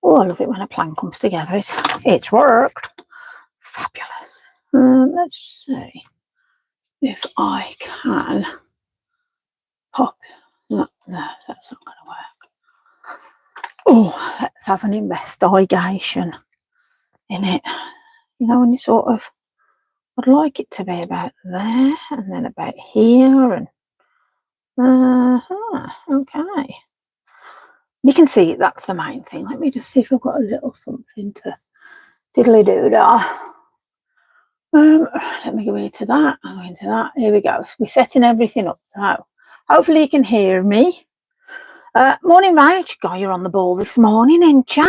Oh, I love it when a plan comes together. It's worked. Fabulous. Let's see if I can pop that there. That's not going to work. Oh, let's have an investigation in it. You know, when you sort of, I'd like it to be about there and then about here and okay. You can see that's the main thing. Let me just see if I've got a little something to diddly do there. Let me go into that. I'll go into that. Here we go. So we're setting everything up. So hopefully you can hear me. Morning, Rach. God, you're on the ball this morning, ain't ya?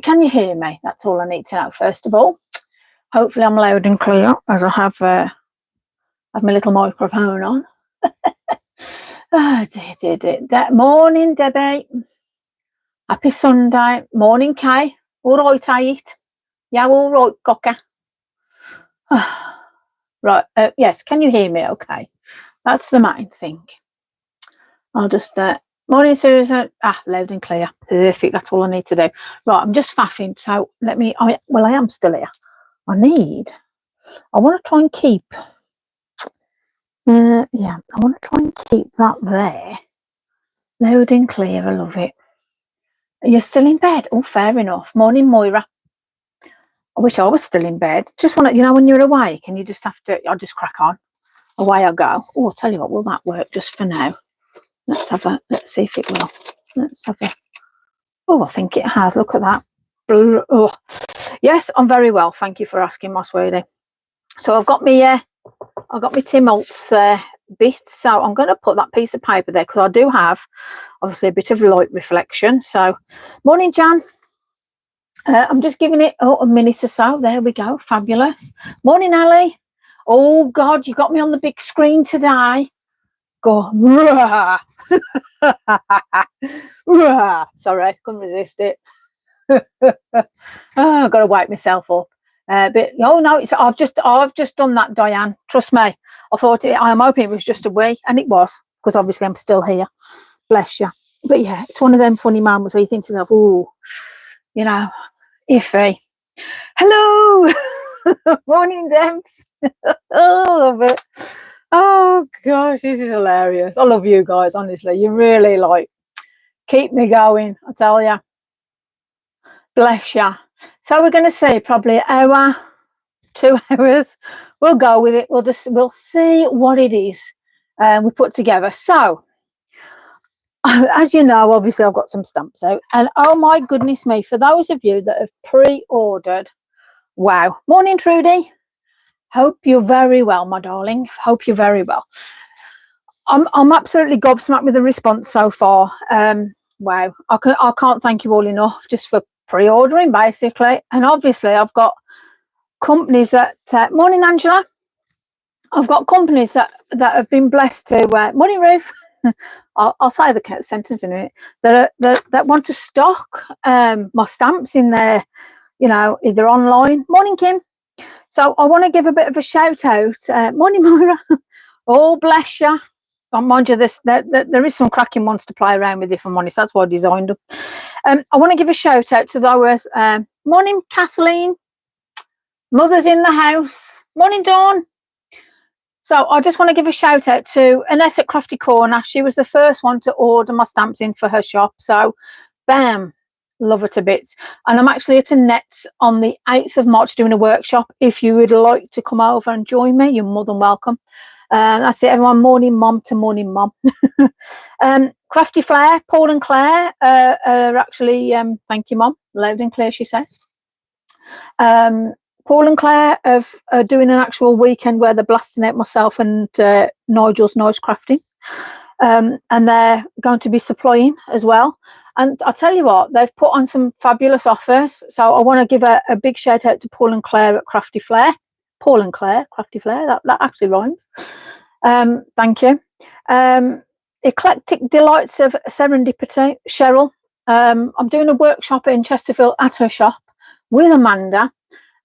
Can you hear me? That's all I need to know, first of all. Hopefully I'm loud and clear as I have my little microphone on. That morning, Debbie. Happy Sunday. Morning, Kay. All right, I eat. Yeah, all right, cocker. Right, yes, can you hear me okay? That's the main thing. I'll just, morning, Susan. Loud and clear. Perfect, that's all I need to do. Right, I'm just faffing, so let me, I am still here. I want to try and keep, yeah, I want to try and keep that there. Loud and clear, I love it. You're still in bed? Oh, fair enough. Morning, Moira. I wish I was still in bed. Just want to, you know, when you're awake and you just have to, I'll just crack on. Away I go. Oh, I'll tell you what, will that work just for now? Let's see if it will. Let's have a, oh, I think it has. Look at that. Oh, yes, I'm very well. Thank you for asking, my sweetie. So I've got my Tim Holtz bits. So I'm going to put that piece of paper there because I do have, obviously, a bit of light reflection. So, morning, Jan. I'm just giving it a minute or so. There we go. Fabulous. Morning, Ali. Oh, God, you got me on the big screen today. Go. Rah. Rah. Sorry, I couldn't resist it. I've got to wake myself up. But oh no, I've just done that, Diane. Trust me. I thought I'm hoping it was just a wee, and it was, because obviously I'm still here. Bless you. But yeah, it's one of them funny moments where you think to yourself, oh, you know, iffy. Hello. Morning, Debs. Oh, love it. Oh gosh, this is hilarious. I love you guys, honestly. You really keep me going, I tell you. Bless you. So we're going to see probably an hour, 2 hours. We'll go with it. We'll see what it is we put together. So as you know, obviously I've got some stamps out, and oh my goodness me, for those of you that have pre-ordered, wow. Morning, Trudy. Hope you're very well, my darling. Hope you're very well. I'm absolutely gobsmacked with the response so far. Wow, I can't thank you all enough just for pre-ordering, basically. And obviously I've got companies that morning, Angela. I've got companies that have been blessed to morning, Ruth. I'll say the sentence in a minute, that want to stock my stamps in their, you know, either online. Morning, Kim. So I want to give a bit of a shout out. Morning, Moira. Oh, bless you. Mind you, there is some cracking ones to play around with, if I'm honest. That's why I designed them. I want to give a shout out to those. Morning, Kathleen. Mother's in the house. Morning, Dawn. So I just want to give a shout out to Annette at Crafty Corner. She was the first one to order my stamps in for her shop. So, bam, love her to bits. And I'm actually at Annette's on the 8th of March doing a workshop. If you would like to come over and join me, you're more than welcome. That's it, everyone. Morning, Mom to morning, Mom. Crafty Flair, Paul and Claire are actually, thank you, Mom. Loud and clear, she says. Paul and Claire are doing an actual weekend where they're blasting out myself and Nigel's Nice Crafting. And they're going to be supplying as well. And I'll tell you what, they've put on some fabulous offers. So I want to give a big shout out to Paul and Claire at Crafty Flair. Paul and Claire, Crafty Flair, that actually rhymes. Thank you. Eclectic Delights of Serendipity, Cheryl. I'm doing a workshop in Chesterfield at her shop with Amanda.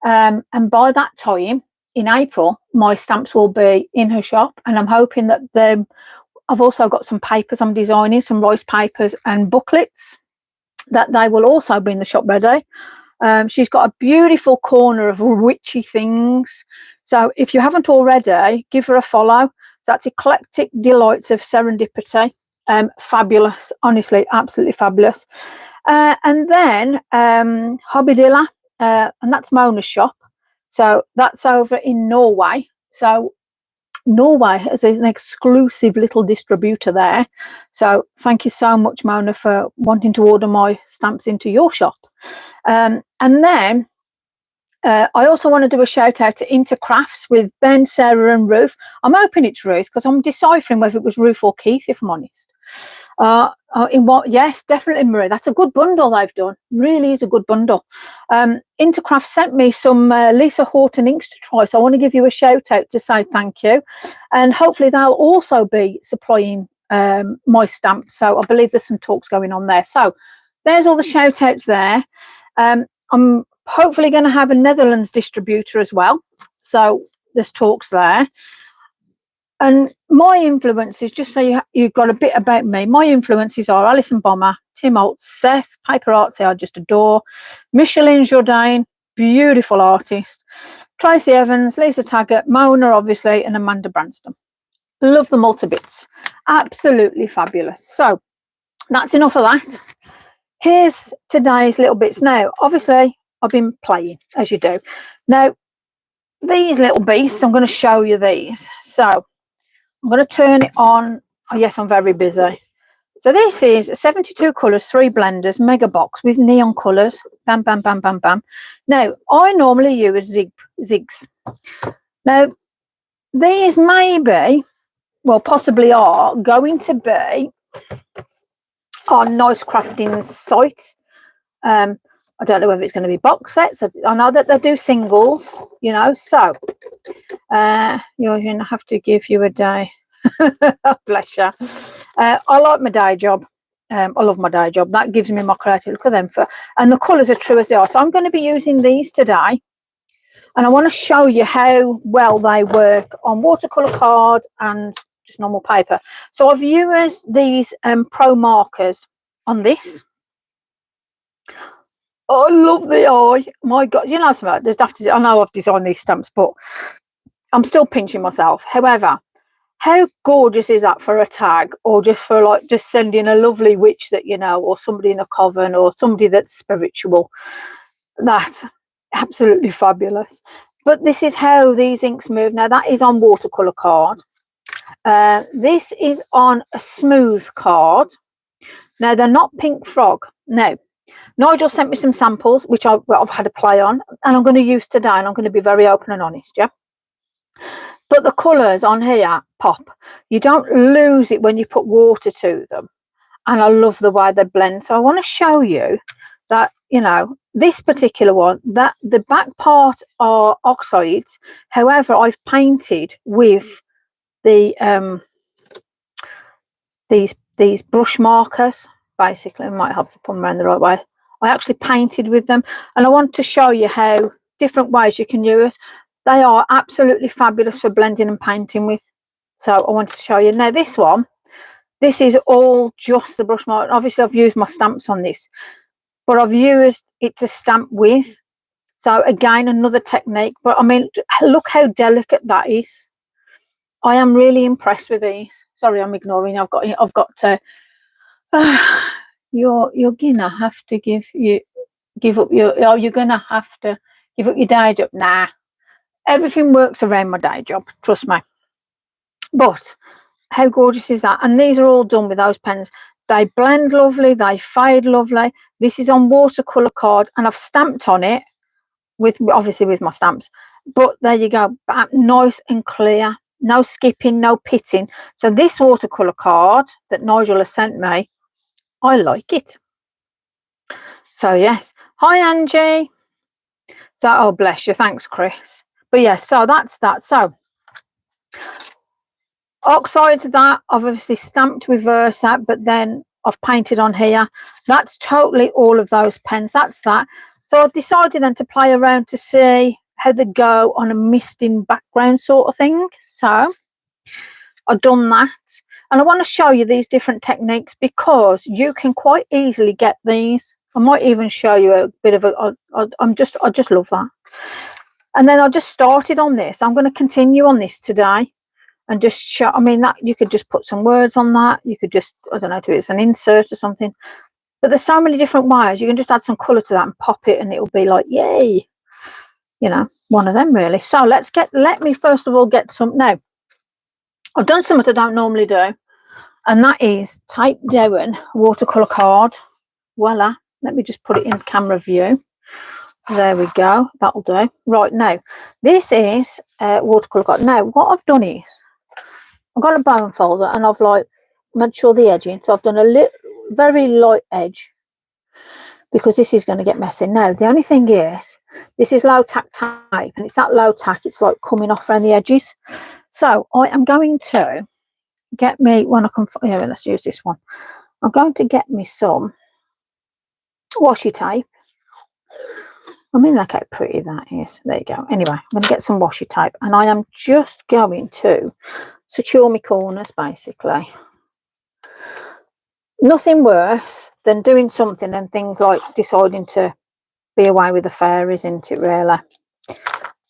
And by that time, in April, my stamps will be in her shop, and I'm hoping that I've also got some papers I'm designing, some rice papers and booklets. that they will also be in the shop ready. She's got a beautiful corner of witchy things. So if you haven't already, give her a follow. So that's Eclectic Delights of Serendipity. Fabulous, honestly, absolutely fabulous. And then Hobby Dilla, and that's Mona's shop. So that's over in Norway. So Norway has an exclusive little distributor there. So thank you so much, Mona, for wanting to order my stamps into your shop. And then I also want to do a shout out to Intercrafts with Ben, Sarah and Ruth. I'm hoping it's Ruth because I'm deciphering whether it was Ruth or Keith, if I'm honest. In what? Yes, definitely Marie. That's a good bundle they've done. Really is a good bundle. Intercraft sent me some Lisa Horton inks to try, so I want to give you a shout out to say thank you, and hopefully they'll also be supplying my stamps. So I believe there's some talks going on there. So there's all the shout outs there. I'm hopefully going to have a Netherlands distributor as well. So there's talks there. And my influences, just so you've got a bit about me, my influences are Alison Bomber, Tim Holtz, Seth, Paper Artsy I just adore, Micheline Jourdain, beautiful artist, Tracy Evans, Lisa Taggart, Mona obviously, and Amanda Branston. Love them all to bits. Absolutely fabulous. So that's enough of that. Here's today's little bits. Now, obviously, I've been playing, as you do. Now, these little beasts, I'm going to show you these. So I'm going to turn it on. Oh, yes, I'm very busy. So this is 72 colours, 3 blenders, mega box with neon colours. Bam, bam, bam, bam, bam. Now, I normally use zigs. Now, these maybe, well, possibly are going to be on Nice Crafting sites. I don't know whether it's going to be box sets. I know that they do singles, you know, so you're going to have to give you a day. Bless you. I like my day job. I love my day job. That gives me my creative. Look at them. And the colours are true as they are. So I'm going to be using these today. And I want to show you how well they work on watercolour card and just normal paper. So I've used these pro markers on this. Oh, I love the eye. My God, you know something. There's after I know I've designed these stamps, but I'm still pinching myself. However, how gorgeous is that for a tag, or just for like just sending a lovely witch that you know, or somebody in a coven, or somebody that's spiritual? That's absolutely fabulous. But this is how these inks move. Now that is on watercolor card. This is on a smooth card. Now they're not Pink Frog. No. Nigel sent me some samples, which I've had a play on, and I'm going to use today, and I'm going to be very open and honest, yeah? But the colours on here pop. You don't lose it when you put water to them. And I love the way they blend. So I want to show you that, you know, this particular one, that the back part are oxides. However, I've painted with the these brush markers. Basically, I might have to put them around the right way. I actually painted with them, and I want to show you how different ways you can use. They are absolutely fabulous for blending and painting with. So I wanted to show you. Now this one, this is all just the brush mark. Obviously I've used my stamps on this, but I've used it to stamp with. So again, another technique. But I mean, look how delicate that is. I am really impressed with these. Sorry, I'm ignoring. I've got to. You're gonna have to give up your. Oh, you're gonna have to give up your day job. Nah, everything works around my day job. Trust me. But how gorgeous is that? And these are all done with those pens. They blend lovely. They fade lovely. This is on watercolor card, and I've stamped on it with obviously with my stamps. But there you go, nice and clear. No skipping, no pitting. So this watercolor card that Nigel has sent me, I like it. So yes, hi Angie. So oh bless you, thanks Chris. But yes, so that's that. So oxides of that I've obviously stamped with Versa, but then I've painted on here. That's totally all of those pens. That's that. So I've decided then to play around to see how they go on a misting background sort of thing. So I've done that. And I want to show you these different techniques because you can quite easily get these. I might even show you a bit of I just love that. And then I just started on this. I'm going to continue on this today and just show. I mean, that you could just put some words on that. You could just, I don't know, do it as an insert or something. But there's so many different ways. You can just add some colour to that and pop it, and it'll be like, yay, you know, one of them really. So let me first of all get some. Now, I've done something I don't normally do, and that is type down watercolour card. Voila. Let me just put it in camera view. There we go. That'll do. Right, now, this is watercolour card. Now, what I've done is, I've got a bone folder, and I've like made sure the edging. So I've done a little, very light edge, because this is going to get messy. Now, the only thing is, this is low tack tape, and it's that low tack, it's like coming off around the edges. So I am going to get me, when I can, yeah, let's use this one. I'm going to get me some washi tape. I mean, look how pretty that is. There you go. Anyway, I'm going to get some washi tape, and I am just going to secure my corners, basically. Nothing worse than doing something and things like deciding to be away with the fairies, isn't it, really?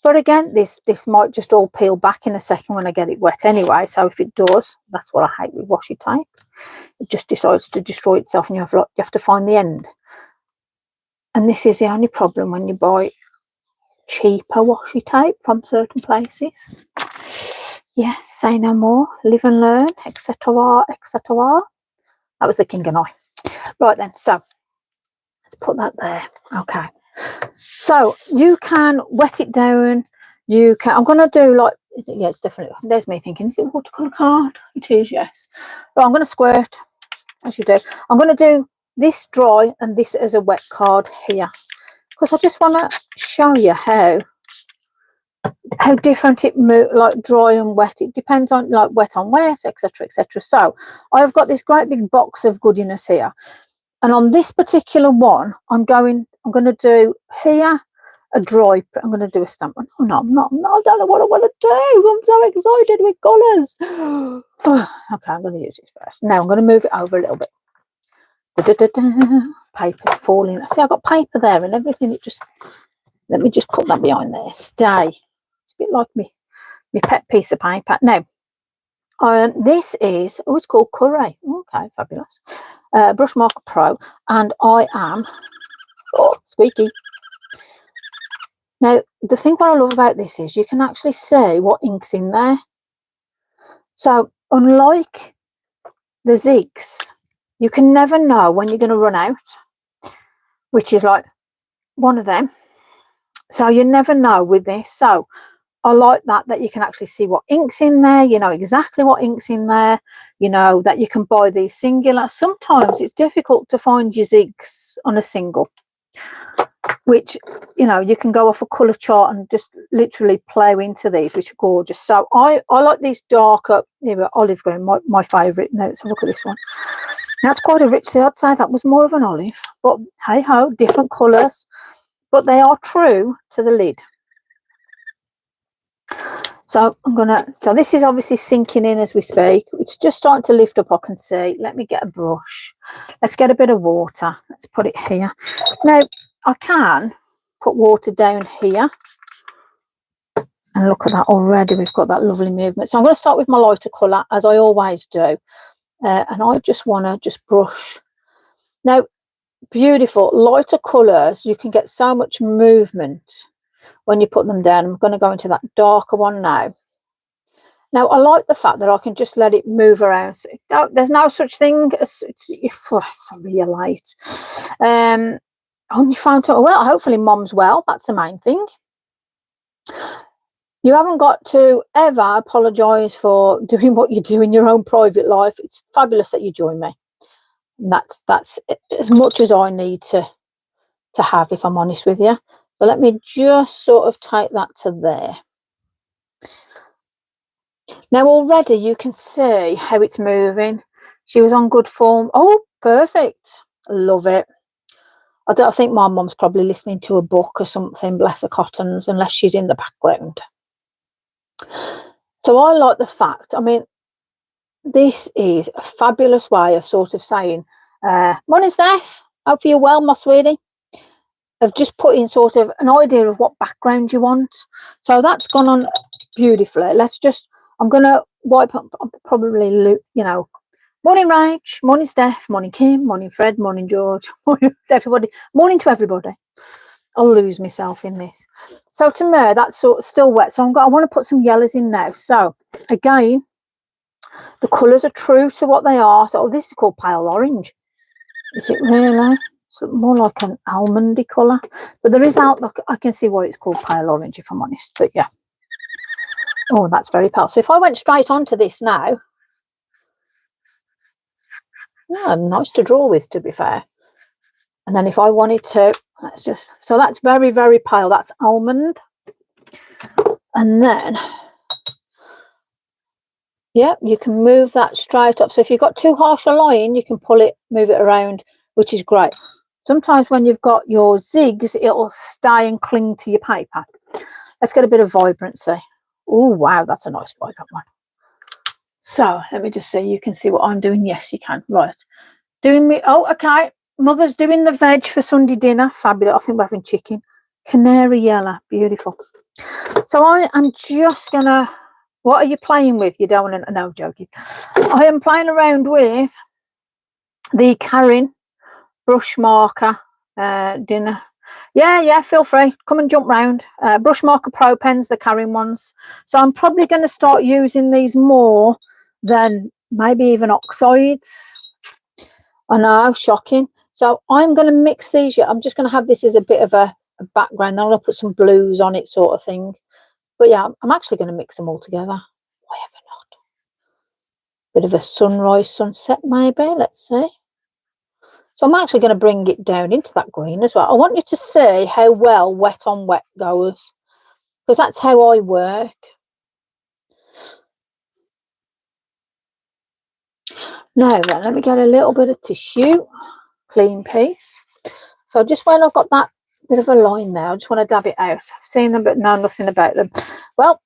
But again, this might just all peel back in a second when I get it wet anyway. So if it does, that's what I hate with washi tape. It just decides to destroy itself, and you have to find the end. And this is the only problem when you buy cheaper washi tape from certain places. Yes, say no more. Live and learn, etc., etc. That was the king and I. Right then, so let's put that there. Okay. So you can wet it down. You can. I'm going to do like, yeah, it's definitely. There's me thinking, is it watercolor card? It is, yes. But I'm going to squirt, as you do. I'm going to do this dry and this as a wet card here, because I just want to show you how different it moves, like dry and wet. It depends on like wet on wet, etc., etc. So I've got this great big box of goodiness here, and on this particular one, I'm going to do here a dry. I'm going to do a stamp one. Oh no, I'm not. No, I don't know what I want to do. I'm so excited with colours. Okay, I'm going to use it first. Now I'm going to move it over a little bit. Paper's falling. See, I've got paper there and everything. It just, let me just put that behind there. Stay. It's a bit like me pet piece of paper. Now, this is, oh, it's called Curry. Okay, fabulous. Brushmarker Pro, and I am, oh, squeaky. Now, the thing what I love about this is you can actually see what ink's in there. So, unlike the zigs, you can never know when you're going to run out, which is like one of them. So you never know with this. So I like that you can actually see what ink's in there. You know exactly what ink's in there. You know that you can buy these singular. Sometimes it's difficult to find your zigs on a single, which, you know, you can go off a colour chart and just literally plow into these, which are gorgeous. So I like these darker, olive green, my favourite. Now let's have a look at this one. That's quite a rich shade. I'd say that was more of an olive, but hey ho, different colours, but they are true to the lid. So so this is obviously sinking in as we speak. It's just starting to lift up, I can see. Let me get a brush. Let's get a bit of water. Let's put it here. Now, I can put water down here. And look at that already. We've got that lovely movement. So I'm going to start with my lighter colour, as I always do. And I just want to just brush. Now, beautiful lighter colours, you can get so much movement when you put them down. I'm going to go into that darker one now. Now, I like the fact that I can just let it move around. So there's no such thing as, sorry, you're late. On your phone, well, hopefully Mom's well. That's the main thing. You haven't got to ever apologise for doing what you do in your own private life. It's fabulous that you join me. And that's as much as I need to have, if I'm honest with you. So let me just sort of take that to there. Now already you can see how it's moving. She was on good form. Oh, perfect. Love it. I think my mum's probably listening to a book or something, bless her cottons, unless she's in the background. So I like the fact, I mean, this is a fabulous way of sort of saying, morning Steph, hope you're well, my sweetie, of just putting sort of an idea of what background you want. So that's gone on beautifully. Let's just, I'm going to wipe up, probably, you know, morning Rach, morning Steph, morning Kim, morning Fred, morning George, morning everybody, morning to everybody. I'll lose myself in this. So to me, that's sort of still wet. So I want to put some yellows in now. So again, the colours are true to what they are. So this is called pale orange. Is it really? It's more like an almondy colour. But there is I can see why it's called pale orange, if I'm honest. But yeah. Oh, that's very pale. So if I went straight onto this now, yeah, nice to draw with, to be fair. And then if I wanted to, let's just, so that's very, very pale. That's almond. And then, yeah, you can move that straight up. So if you've got too harsh a line, you can pull it, move it around, which is great. Sometimes when you've got your zigs, it'll stay and cling to your paper. Let's get a bit of vibrancy. Oh, wow, that's a nice vibrant one. So let me just see, you can see what I'm doing. Yes, you can. Right. Doing me, oh, okay. Mother's doing the veg for Sunday dinner. Fabulous. I think we're having chicken. Canary yellow. Beautiful. So I am just going to, what are you playing with? You don't want to, no, joking. I am playing around with the Karin brush marker dinner. Yeah, feel free, come and jump round. Brush marker pro pens, the Karin ones. So I'm probably going to start using these more than maybe even oxides. I know, shocking. So I'm going to mix these. I'm just going to have this as a bit of a background, then I'll put some blues on it, sort of thing. But yeah, I'm actually going to mix them all together. Why ever not? Bit of a sunrise sunset maybe, let's see. So I'm actually going to bring it down into that green as well. I want you to see how well wet on wet goes, because that's how I work. Now then, let me get a little bit of tissue, clean piece. So just when I've got that bit of a line there, I just want to dab it out. I've seen them but know nothing about them. Well,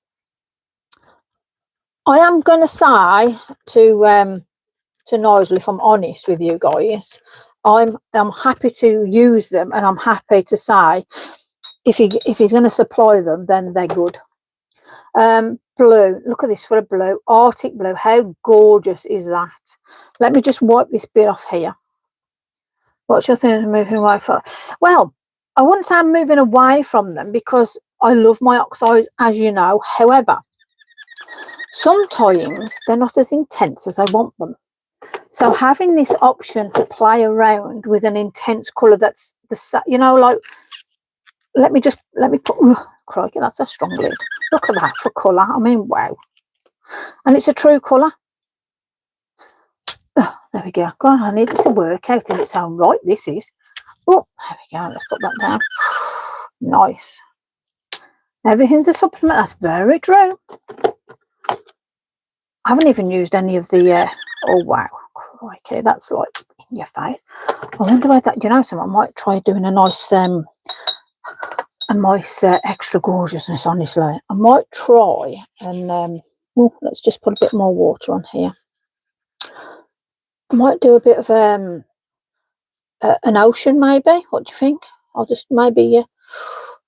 I am going to say to Nigel, if I'm honest with you guys, I'm happy to use them, and I'm happy to say if he's going to supply them, then they're good. Blue, look at this for a blue, Arctic blue. How gorgeous is that? Let me just wipe this bit off here. What's your thing moving away from? Well, I wouldn't say I'm moving away from them, because I love my oxides, as you know. However, sometimes they're not as intense as I want them. So having this option to play around with an intense colour that's the, you know, like, let me put, crikey, that's a strong lid. Look at that for colour. I mean, wow. And it's a true colour. Oh, there we go. God, I need it to work out in its own right, this is. Oh, there we go. Let's put that down. Nice. Everything's a supplement. That's very true. I haven't even used any of the, oh, wow. Crikey, that's like in your face. I wonder why that, you know, something, I might try doing a nice extra gorgeousness, honestly. I might try and, well, let's just put a bit more water on here. I might do a bit of an ocean, maybe. What do you think? I'll just maybe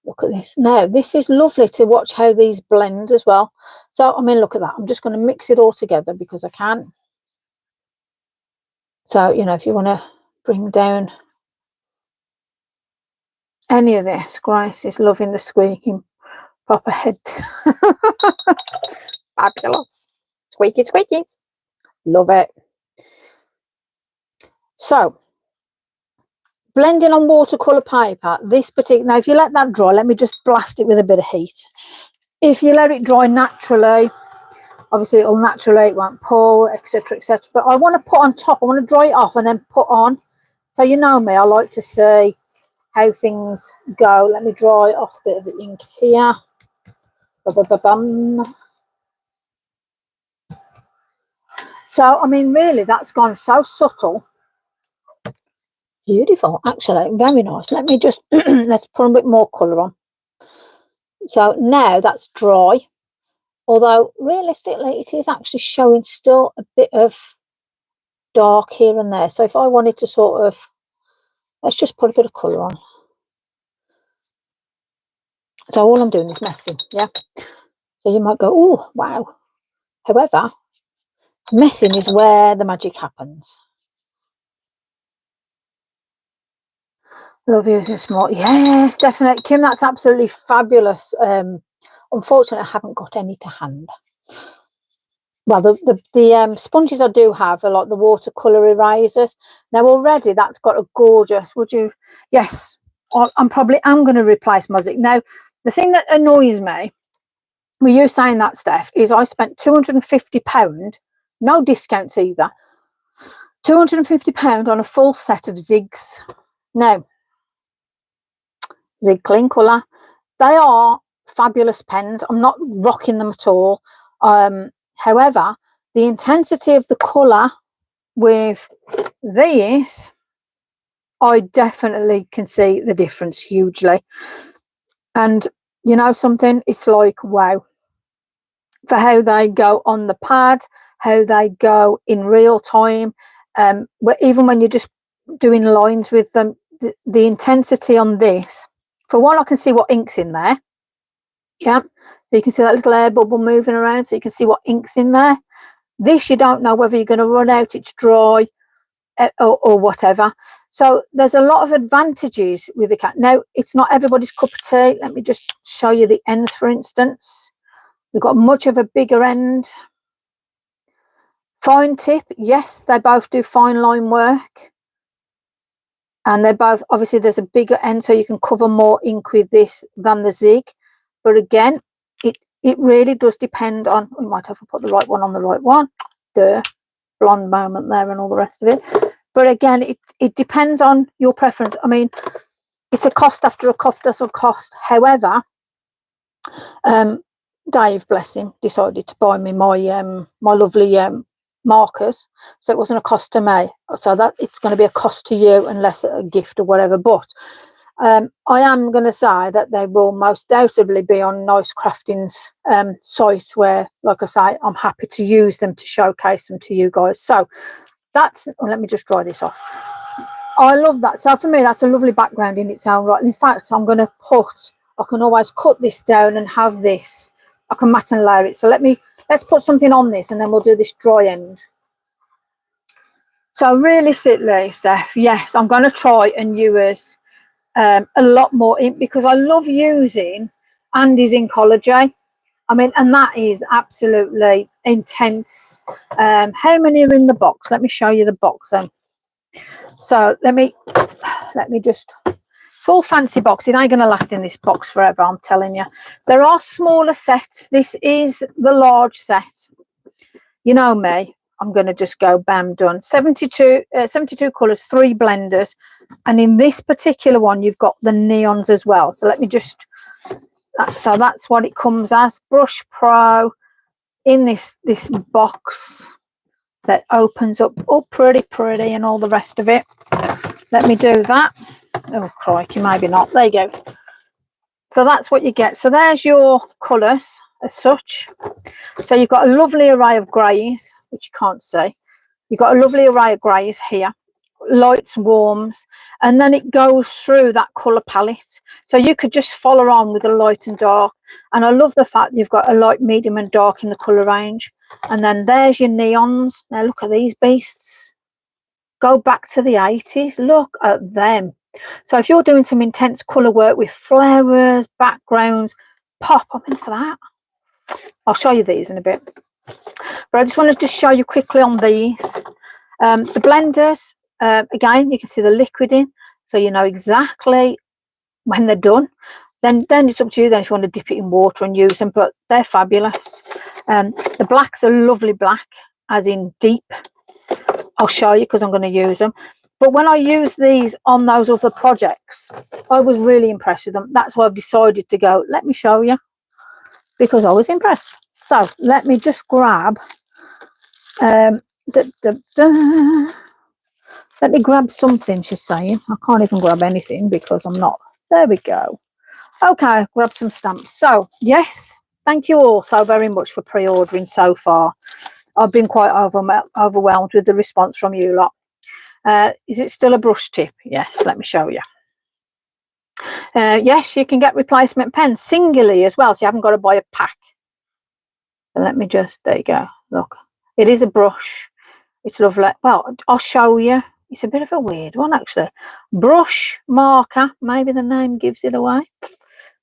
look at this. Now, this is lovely to watch how these blend as well. So, I mean, look at that. I'm just going to mix it all together because I can. So, you know, if you want to bring down any of this, Grace is loving the squeaking proper head. Fabulous. Squeaky squeakies. Love it. So, blending on watercolor paper, this particular, now if you let that dry, let me just blast it with a bit of heat. If you let it dry naturally, obviously it'll naturally, it won't pull, etc, etc. But I want to put on top, I want to dry it off and then put on. So you know me, I like to see how things go. Let me dry off a bit of the ink here. Ba-ba-ba-bum. So, I mean, really, that's gone so subtle. Beautiful, actually, very nice. Let me just, let's put a bit more colour on. So now that's dry. although realistically it is actually showing still a bit of dark here and there. So if I wanted to sort of, let's just put a bit of colour on. So all I'm doing is messing, yeah. So you might go, oh wow. However, messing is where the magic happens. Love using small. Yes, definitely, Kim. That's absolutely fabulous. Unfortunately, I haven't got any to hand. Well, the sponges I do have are like the watercolor erasers. Now already that's got a gorgeous. Would you? Yes, I'm probably going to replace Music. Now the thing that annoys me with you saying that, Steph, is I spent £250, no discounts either. £250 on a full set of zigs. Now, Zig Clean Colour, they are fabulous pens. I'm not rocking them at all. However, the intensity of the colour with these, I definitely can see the difference hugely. And you know something, it's like wow, for how they go on the pad, how they go in real time, even when you're just doing lines with them, the intensity on this, for one, I can see what ink's in there. Yeah, so you can see that little air bubble moving around, so you can see what ink's in there. This, you don't know whether you're going to run out, it's dry, or whatever. So there's a lot of advantages with the cat. Now, it's not everybody's cup of tea. Let me just show you the ends, for instance. We've got much of a bigger end. Fine tip, yes, they both do fine line work. And they're both, obviously there's a bigger end, so you can cover more ink with this than the Zig. But again, it really does depend on, we might have to put the right one on the right one. The blonde moment there and all the rest of it. But again, it depends on your preference. I mean, it's a cost after a cost does a cost. However, Dave, bless him, decided to buy me my my lovely markers, so it wasn't a cost to me. So that it's going to be a cost to you unless a gift or whatever. But I am going to say that they will most doubtably be on Nice Crafting's site, where, like I say, I'm happy to use them to showcase them to you guys. So that's, let me just dry this off. I love that. So for me, that's a lovely background in its own right. In fact, I'm going to put, I can always cut this down and have this, I can mat and layer it. So let's put something on this and then we'll do this dry end. So realistically, Steph, yes, I'm going to try and use a lot more ink, because I love using Andy's Inkology. I mean, and that is absolutely intense. How many are in the box? Let me show you the box then. So let me just, it's all fancy box. It ain't going to last in this box forever, I'm telling you. There are smaller sets. This is the large set. You know me, I'm going to just go bam, done. 72 colours, 3 blenders. And in this particular one, you've got the neons as well. So let me just, so that's what it comes as. Brush Pro in this box that opens up, oh, pretty, and all the rest of it. Let me do that. Oh, crikey, maybe not. There you go. So that's what you get. So there's your colours as such. So you've got a lovely array of greys, which you can't see. You've got a lovely array of greys here, lights, warms, and then it goes through that colour palette. So you could just follow on with a light and dark. And I love the fact that you've got a light, medium and dark in the colour range. And then there's your neons. Now look at these beasts. Go back to the 80s. Look at them. So if you're doing some intense colour work with flowers, backgrounds, pop, I mean, look at that. I'll show you these in a bit. But I just wanted to show you quickly on these. The blenders, again, you can see the liquid in, so you know exactly when they're done. Then it's up to you then if you want to dip it in water and use them, but they're fabulous. The blacks are lovely black, as in deep. I'll show you because I'm going to use them. But when I use these on those other projects, I was really impressed with them. That's why I've decided to go, let me show you, because I was impressed. So let me just grab, let me grab something, she's saying. I can't even grab anything because I'm not. There we go. Okay, grab some stamps. So yes, thank you all so very much for pre-ordering so far. I've been quite overwhelmed with the response from you lot. Is it still a brush tip? Yes, let me show you. Yes, you can get replacement pens singly as well, so you haven't got to buy a pack. So let me just, there you go, look. It is a brush. It's lovely. Well, I'll show you. It's a bit of a weird one, actually. Brush marker. Maybe the name gives it away.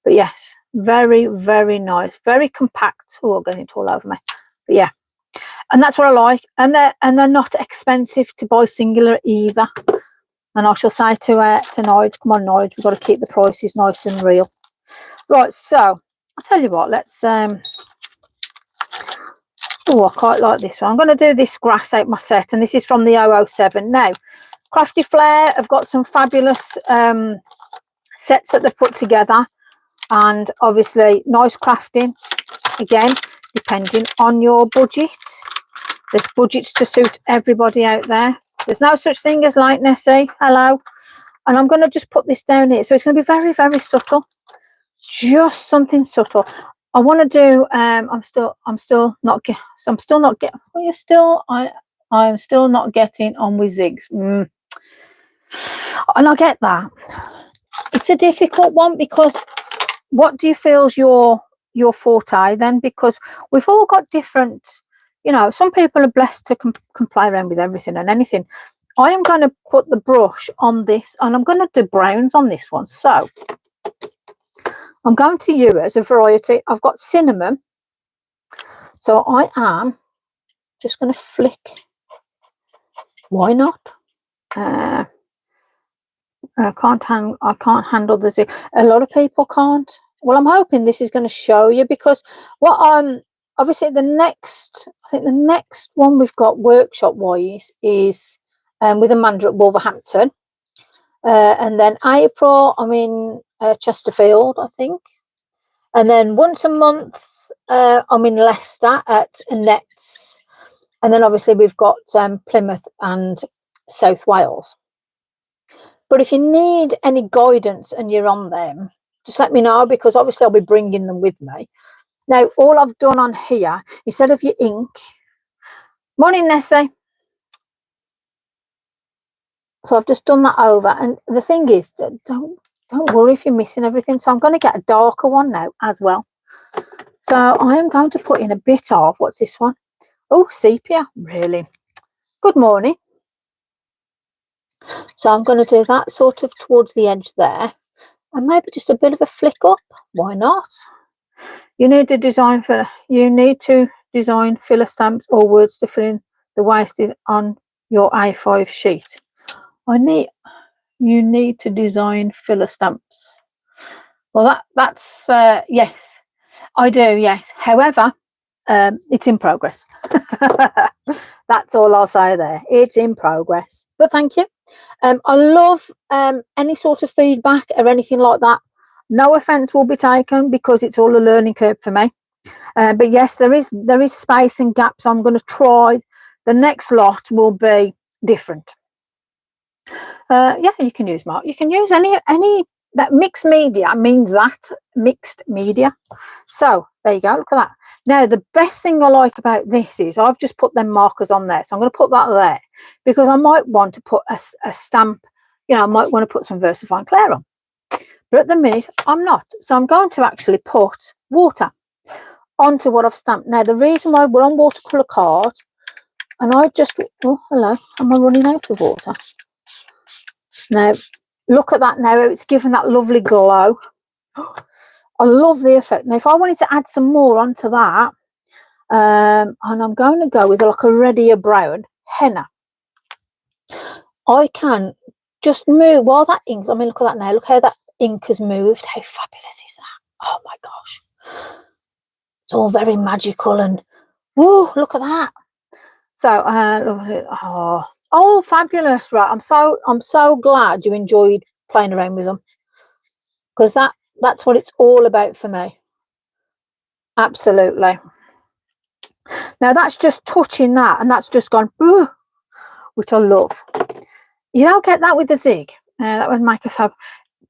But yes, very, very nice. Very compact. Oh, I'm getting it all over me. But yeah. And that's what I like. And they're not expensive to buy singular either. And I shall say to Nige, come on, Nige, we've got to keep the prices nice and real. Right, so I'll tell you what, let's oh, I quite like this one. I'm going to do this grass out my set, and this is from the 007. Now, Crafty Flair have got some fabulous sets that they've put together, and obviously nice crafting, again, depending on your budget. There's budgets to suit everybody out there. There's no such thing as lightness, see? Hello. And I'm going to just put this down here. So it's going to be very, very subtle. Just something subtle. I want to do I'm still not getting on with zigs. And I get that. It's a difficult one, because what do you feel is your forte then? Because we've all got different, you know, some people are blessed to can play around with everything and anything. I am going to put the brush on this, and I'm going to do browns on this one. So I'm going to use a variety. I've got cinnamon, so I am just going to flick. Why not? I can't handle the zig. A lot of people can't. Well, I'm hoping this is going to show you, because what obviously I think the next one we've got workshop wise is with Amanda at Wolverhampton, and then April I'm in Chesterfield, I think, and then once a month I'm in Leicester at Annette's, and then obviously we've got Plymouth and South Wales. But if you need any guidance and you're on them, just let me know, because obviously I'll be bringing them with me. Now, all I've done on here, instead of your ink, morning Nessie. So I've just done that over, and the thing is, don't worry if you're missing everything. So I'm going to get a darker one now as well. So I am going to put in a bit of, what's this one? Oh, sepia, really. Good morning. So I'm going to do that sort of towards the edge there, and maybe just a bit of a flick up. Why not? You need to design filler stamps or words to fill in the wasted on your A5 sheet. You need to design filler stamps. Well, that's yes, I do. Yes, however, it's in progress. That's all I'll say there. It's in progress. But thank you. I love any sort of feedback or anything like that. No offence will be taken, because it's all a learning curve for me. But yes, there is space and gaps. I'm going to try. The next lot will be different. Yeah, you can use Mark. You can use any that mixed media means that mixed media. So there you go. Look at that. Now the best thing I like about this is I've just put them markers on there. So I'm going to put that there, because I might want to put a stamp. You know, I might want to put some VersaFine Claire on. But at the minute, I'm not. So I'm going to actually put water onto what I've stamped. Now, the reason why we're on watercolour card, and I just, oh, hello, am I running out of water? Now, look at that now. It's given that lovely glow. I love the effect. Now, if I wanted to add some more onto that, and I'm going to go with like a reddier brown henna, I can just move while that ink, I mean, look at that now. Look how that ink has moved. How fabulous is that? Oh my gosh, it's all very magical, and whoa, look at that. So oh fabulous. Right, I'm so glad you enjoyed playing around with them, because that's what it's all about for me. Absolutely. Now that's just touching that, and that's just gone, which I love. You don't get that with the zig. That would make a fab.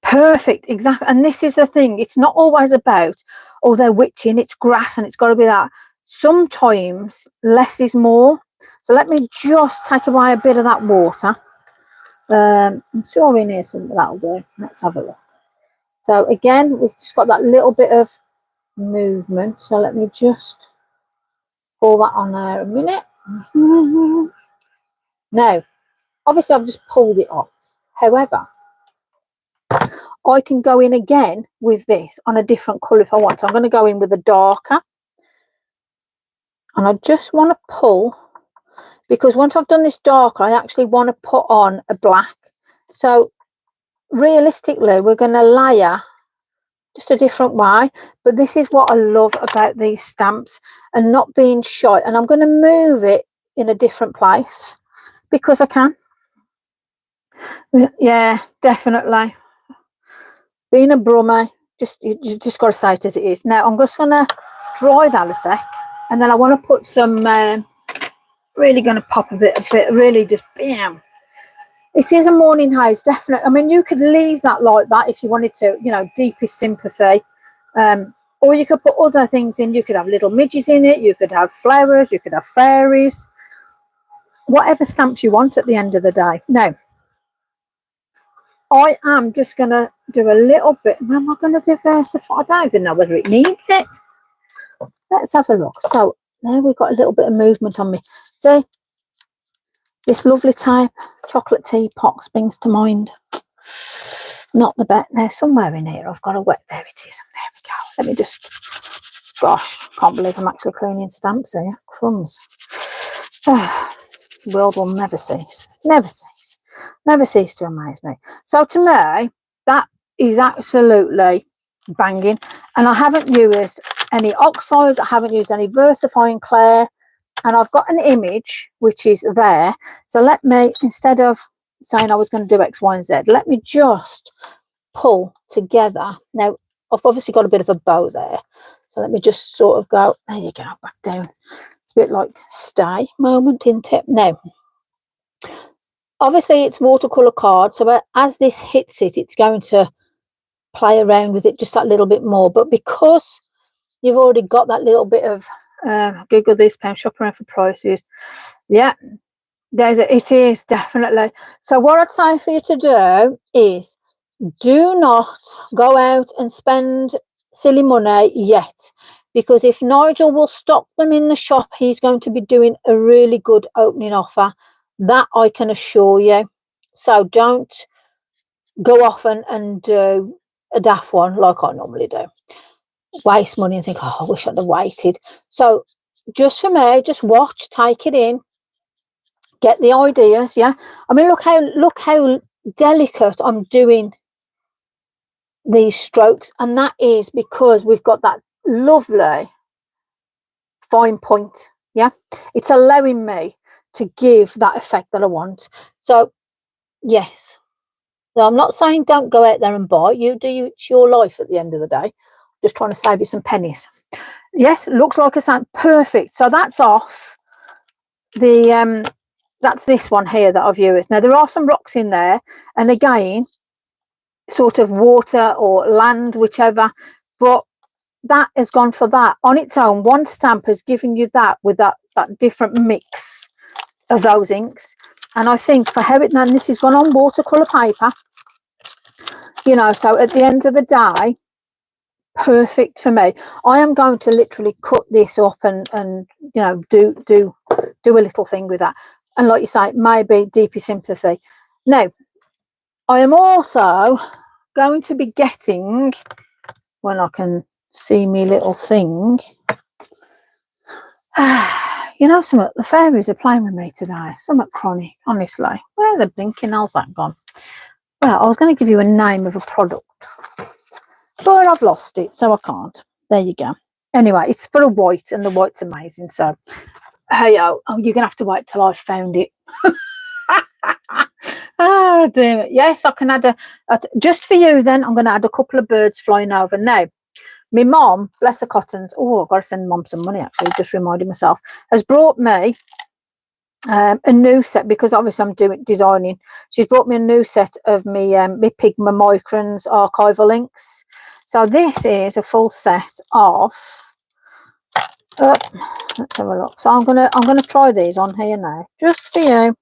Perfect, exactly. And this is the thing, it's not always about, oh, they're witching, it's grass and it's got to be that. Sometimes less is more. So let me just take away a bit of that water. I'm sure in here something that'll do. Let's have a look. So again, we've just got that little bit of movement. So let me just pull that on there a minute. Now, obviously I've just pulled it off. However, I can go in again with this on a different colour if I want. So I'm going to go in with a darker. And I just want to pull, because once I've done this darker, I actually want to put on a black. So realistically, we're going to layer just a different way. But this is what I love about these stamps and not being shy. And I'm going to move it in a different place because I can. Yeah, definitely. Being a brummie, you just got to say it as it is. Now I'm just going to dry that a sec, and then I want to put some really going to pop a bit really just bam. It is a morning haze, definitely. I mean, you could leave that like that if you wanted to, you know, deepest sympathy, or you could put other things in. You could have little midges in it, you could have flowers, you could have fairies, whatever stamps you want at the end of the day. Now I am just going to do a little bit. Am I going to diversify? I don't even know whether it needs it. Let's have a look. So there we've got a little bit of movement on me. So this lovely type chocolate teapot springs to mind. Not the best. Now somewhere in here I've got a wet. There it is. There we go. Let me just. Gosh, can't believe I'm actually cleaning stamps here. Crumbs. The world will never cease. Never cease. Never cease to amaze me. So to me, that is absolutely banging. And I haven't used any oxides. I haven't used any versifying clay. And I've got an image which is there. So let me, instead of saying I was going to do X, Y, and Z, let me just pull together. Now, I've obviously got a bit of a bow there. So let me just sort of go, there you go, back down. It's a bit like stay moment, isn't it? Now, obviously it's watercolor card, so as this hits it, it's going to play around with it just that little bit more. But because you've already got that little bit of Google this, pen shop around for prices. Yeah, it is definitely. So what I'd say for you to do is do not go out and spend silly money yet, because if Nigel will stock them in the shop, he's going to be doing a really good opening offer. That I can assure you. So don't go off and do a daft one like I normally do. Waste money and think, oh, I wish I'd have waited. So just for me, just watch, take it in, get the ideas. Yeah, I mean, look how delicate I'm doing these strokes, and that is because we've got that lovely fine point. Yeah, it's allowing me to give that effect that I want. So yes, so I'm not saying don't go out there and buy. You do you, it's your life at the end of the day. Just trying to save you some pennies. Yes, looks like a sound perfect. So that's off the that's this one here that I've used. Now there are some rocks in there, and again, sort of water or land, whichever, but that has gone for that on its own. One stamp has given you that with that different mix of those inks. And I think for how it, and this has gone on watercolor paper, you know, so at the end of the day, perfect for me. I am going to literally cut this up and you know, do a little thing with that. And like you say, maybe deeper sympathy. Now, I am also going to be getting, when I can see me little thing, you know, some the fairies are playing with me today. Somewhat chronic, honestly. Where the blinking hell's that gone? Well, I was going to give you a name of a product, but I've lost it, so I can't. There you go. Anyway, it's for a white, and the white's amazing. So, hey, oh, you're going to have to wait till I've found it. Oh, damn it. Yes, I can add just for you then, I'm going to add a couple of birds flying over. Now, my mom, bless her cottons, oh, I've got to send mom some money, actually, just reminded myself, has brought me a new set, because obviously I'm doing designing. She's brought me a new set of me my Pigma Microns archival inks. So this is a full set of let's have a look. So I'm gonna try these on here now, just for you.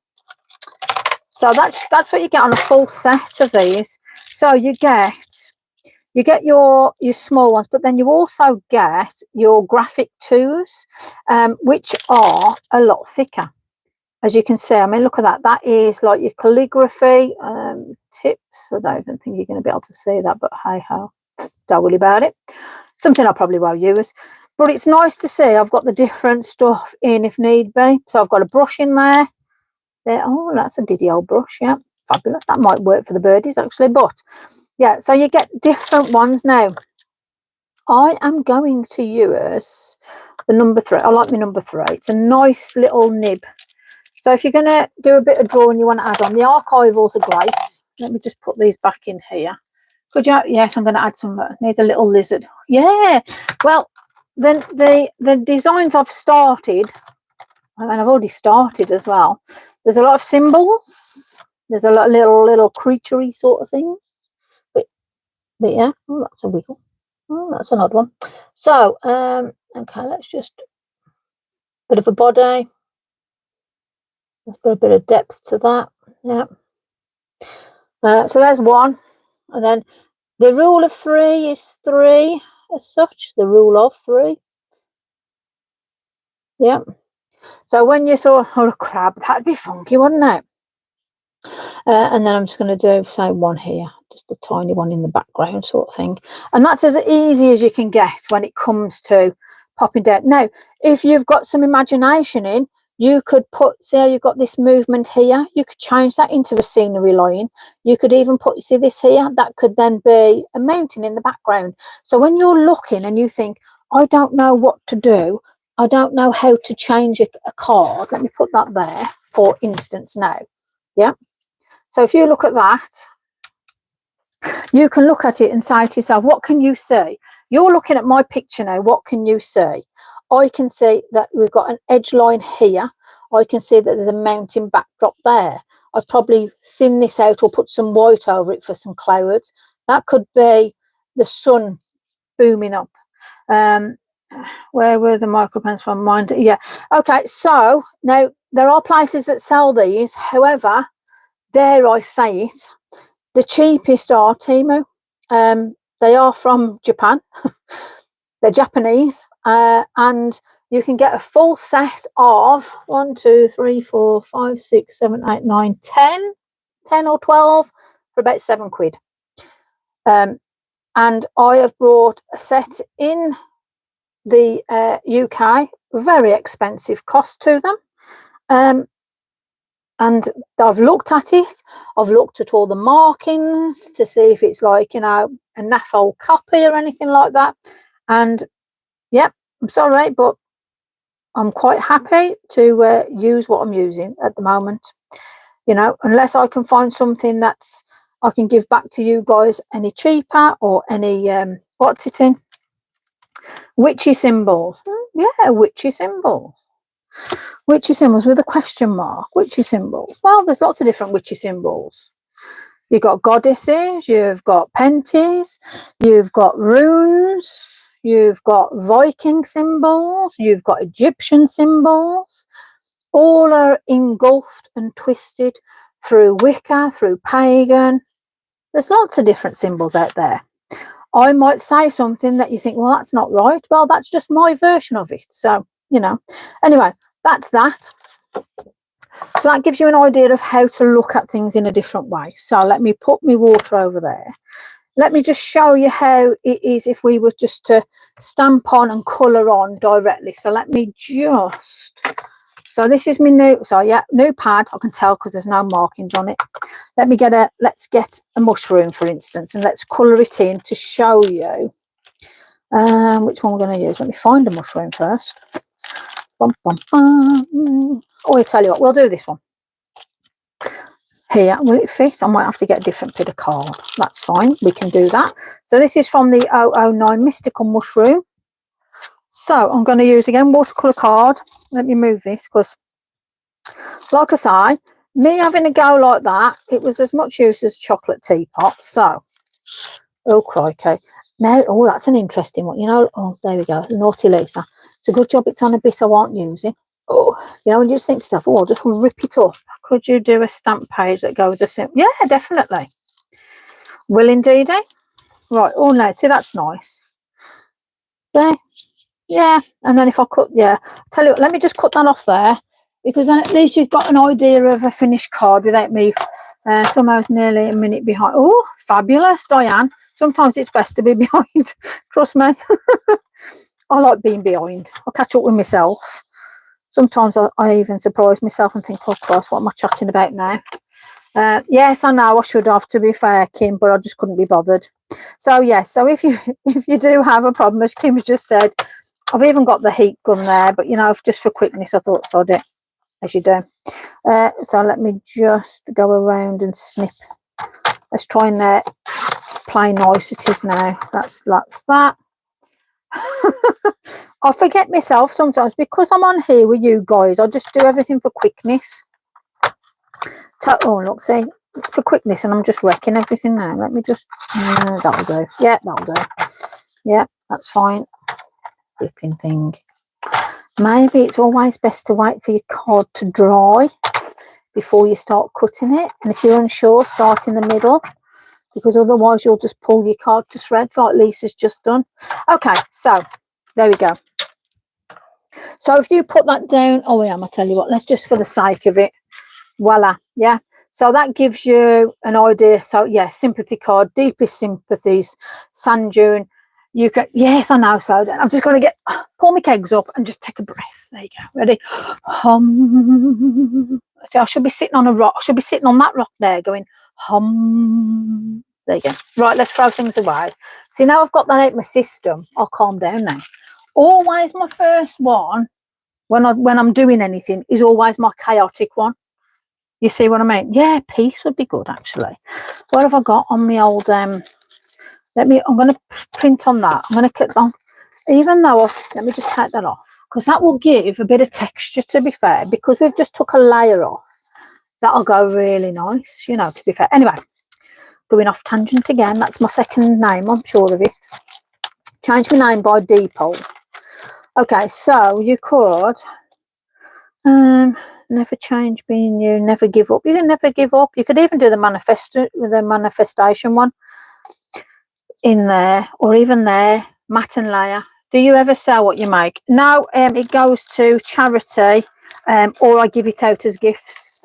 So that's what you get on a full set of these. So you get your small ones, but then you also get your graphic 2s, which are a lot thicker, as you can see. I mean, look at that. That is like your calligraphy tips. I don't even think you're going to be able to see that, but hey ho, don't worry about it. Something I probably won't use, but it's nice to see I've got the different stuff in if need be. So I've got a brush in there. Oh, that's a diddy old brush. Yeah, fabulous. That might work for the birdies actually, but yeah, so you get different ones. Now I am going to use the number 3. I like my number 3. It's a nice little nib. So if you're going to do a bit of drawing, you want to add on, the archivals are great. Let me just put these back in here. Could you? Yes, I'm going to add some. Need a little lizard. Yeah. Well, then the designs I've started, and I've already started as well. There's a lot of symbols. There's a lot of little creaturey sort of things. But yeah, oh, that's a wiggle. Oh, that's an odd one. So okay, let's just bit of a body. Let's put a bit of depth to that. Yeah. So there's one, and then the rule of 3 is 3 as such. The rule of 3. Yeah. So when you saw a crab, that'd be funky, wouldn't it? And then I'm just going to do, say, one here, just a tiny one in the background sort of thing. And that's as easy as you can get when it comes to popping down. Now, if you've got some imagination in, you could put, see how you've got this movement here? You could change that into a scenery line. You could even put, you see this here? That could then be a mountain in the background. So when you're looking and you think, I don't know what to do, I don't know how to change a card. Let me put that there, for instance, now. Yeah. So if you look at that, you can look at it and say to yourself, what can you see? You're looking at my picture now. What can you see? I can see that we've got an edge line here. I can see that there's a mountain backdrop there. I'd probably thin this out or put some white over it for some clouds. That could be the sun booming up. Where were the micropens from? Mine. Yeah. Okay. So now there are places that sell these. However, dare I say it, the cheapest are Temu. They are from Japan. They're Japanese, and you can get a full set of 1, 2, 3, 4, 5, 6, 7, 8, 9, 10 or 12 for about £7. And I have brought a set in the UK, very expensive cost to them. And I've looked at it. I've looked at all the markings to see if it's like, you know, a naff old copy or anything like that. And yeah, I'm sorry, but I'm quite happy to use what I'm using at the moment. You know, unless I can find something that's I can give back to you guys any cheaper or any what's it in? Witchy symbols. Yeah, witchy symbols. Witchy symbols with a question mark. Witchy symbols. Well, there's lots of different witchy symbols. You've got goddesses, you've got penties, you've got runes, you've got Viking symbols, you've got Egyptian symbols. All are engulfed and twisted through Wicca, through pagan. There's lots of different symbols out there. I might say something that you think, well, that's not right. Well, that's just my version of it. So, you know, anyway, that's that. So that gives you an idea of how to look at things in a different way. So let me put my water over there. Let me just show you how it is if we were just to stamp on and colour on directly. So let me just, so this is my new, so yeah, new pad. I can tell because there's no markings on it. Let me get let's get a mushroom, for instance, and let's colour it in to show you which one we're going to use. Let me find a mushroom first. Bum, bum, bum. Oh, I tell you what, we'll do this one. Here, will it fit? I might have to get a different bit of card. That's fine, we can do that. So this is from the 009 Mystical Mushroom. So I'm going to use, again, watercolour card. Let me move this because Like I say, me having a go like that, it was as much use as a chocolate teapot. So, oh crikey. Now, oh, that's an interesting one. You know, oh, there we go. Naughty Lisa. It's a good job it's on a bit I won't use it. Oh, you know, when you just think stuff, oh, I'll just rip it up. Could you do a stamp page that go with the sim? Yeah, definitely. Will indeed. Right. Oh, no. See, that's nice. There. Yeah. And then if I cut, yeah. Tell you what, let me just cut that off there, because then at least you've got an idea of a finished card without me. It's almost nearly a minute behind. Oh, fabulous, Diane. Sometimes it's best to be behind. Trust me. I like being behind. I'll catch up with myself. Sometimes I even surprise myself and think, oh, Christ, what am I chatting about now? Yes, I know I should have, to be fair, Kim, but I just couldn't be bothered. So, yes, so if you do have a problem, as Kim's just said, I've even got the heat gun there, but, you know, just for quickness, I thought so, did, as you do. So let me just go around and snip. Let's try and play niceties now. That's that. I forget myself sometimes because I'm on here with you guys. I just do everything for quickness. Oh, look, see, for quickness, and I'm just wrecking everything now. Let me just, that'll do. Yeah, that'll do. Yeah, that's fine. Flipping thing. Maybe it's always best to wait for your card to dry before you start cutting it. And if you're unsure, start in the middle, because otherwise you'll just pull your card to shreds like Lisa's just done. Okay, so there we go. So if you put that down, oh yeah, I'll tell you what, let's just, for the sake of it, voila, yeah. So that gives you an idea. So yeah, sympathy card, deepest sympathies, sand dune. You can, yes, I know, slow down. I'm just going to pull my kegs up and just take a breath. There you go. Ready? Hum. I should be sitting on a rock. I should be sitting on that rock there going hum. There you go. Right, let's throw things away. See, now I've got that out of my system. I'll calm down now. Always my first one when I'm doing anything is always my chaotic one. You see what I mean? Yeah, peace would be good, actually. What have I got on the old I'm going to print on that. I'm going to cut on, even though let me just take that off, because that will give a bit of texture, to be fair, because we've just took a layer off. That'll go really nice, you know, to be fair. Anyway, going off tangent again. That's my second name, I'm sure of it. Change my name by default. Okay, so you could never change being you, never give up. You can never give up. You could even do the manifestation one in there, or even there, matte and layer. Do you ever sell what you make? No, it goes to charity, or I give it out as gifts,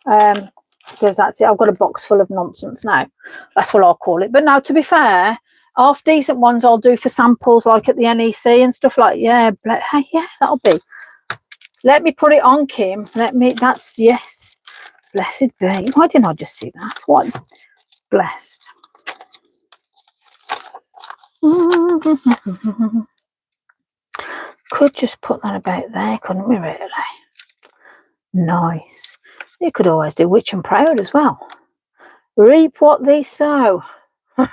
because that's it. I've got a box full of nonsense now. That's what I'll call it. But no, to be fair, half decent ones I'll do for samples, like at the NEC and stuff like, yeah, that'll be. Let me put it on, Kim. That's, yes. Blessed be. Why didn't I just see that? What? Blessed. Could just put that about there, couldn't we, really? Nice. You could always do Witch and Proud as well. Reap what they sow. There.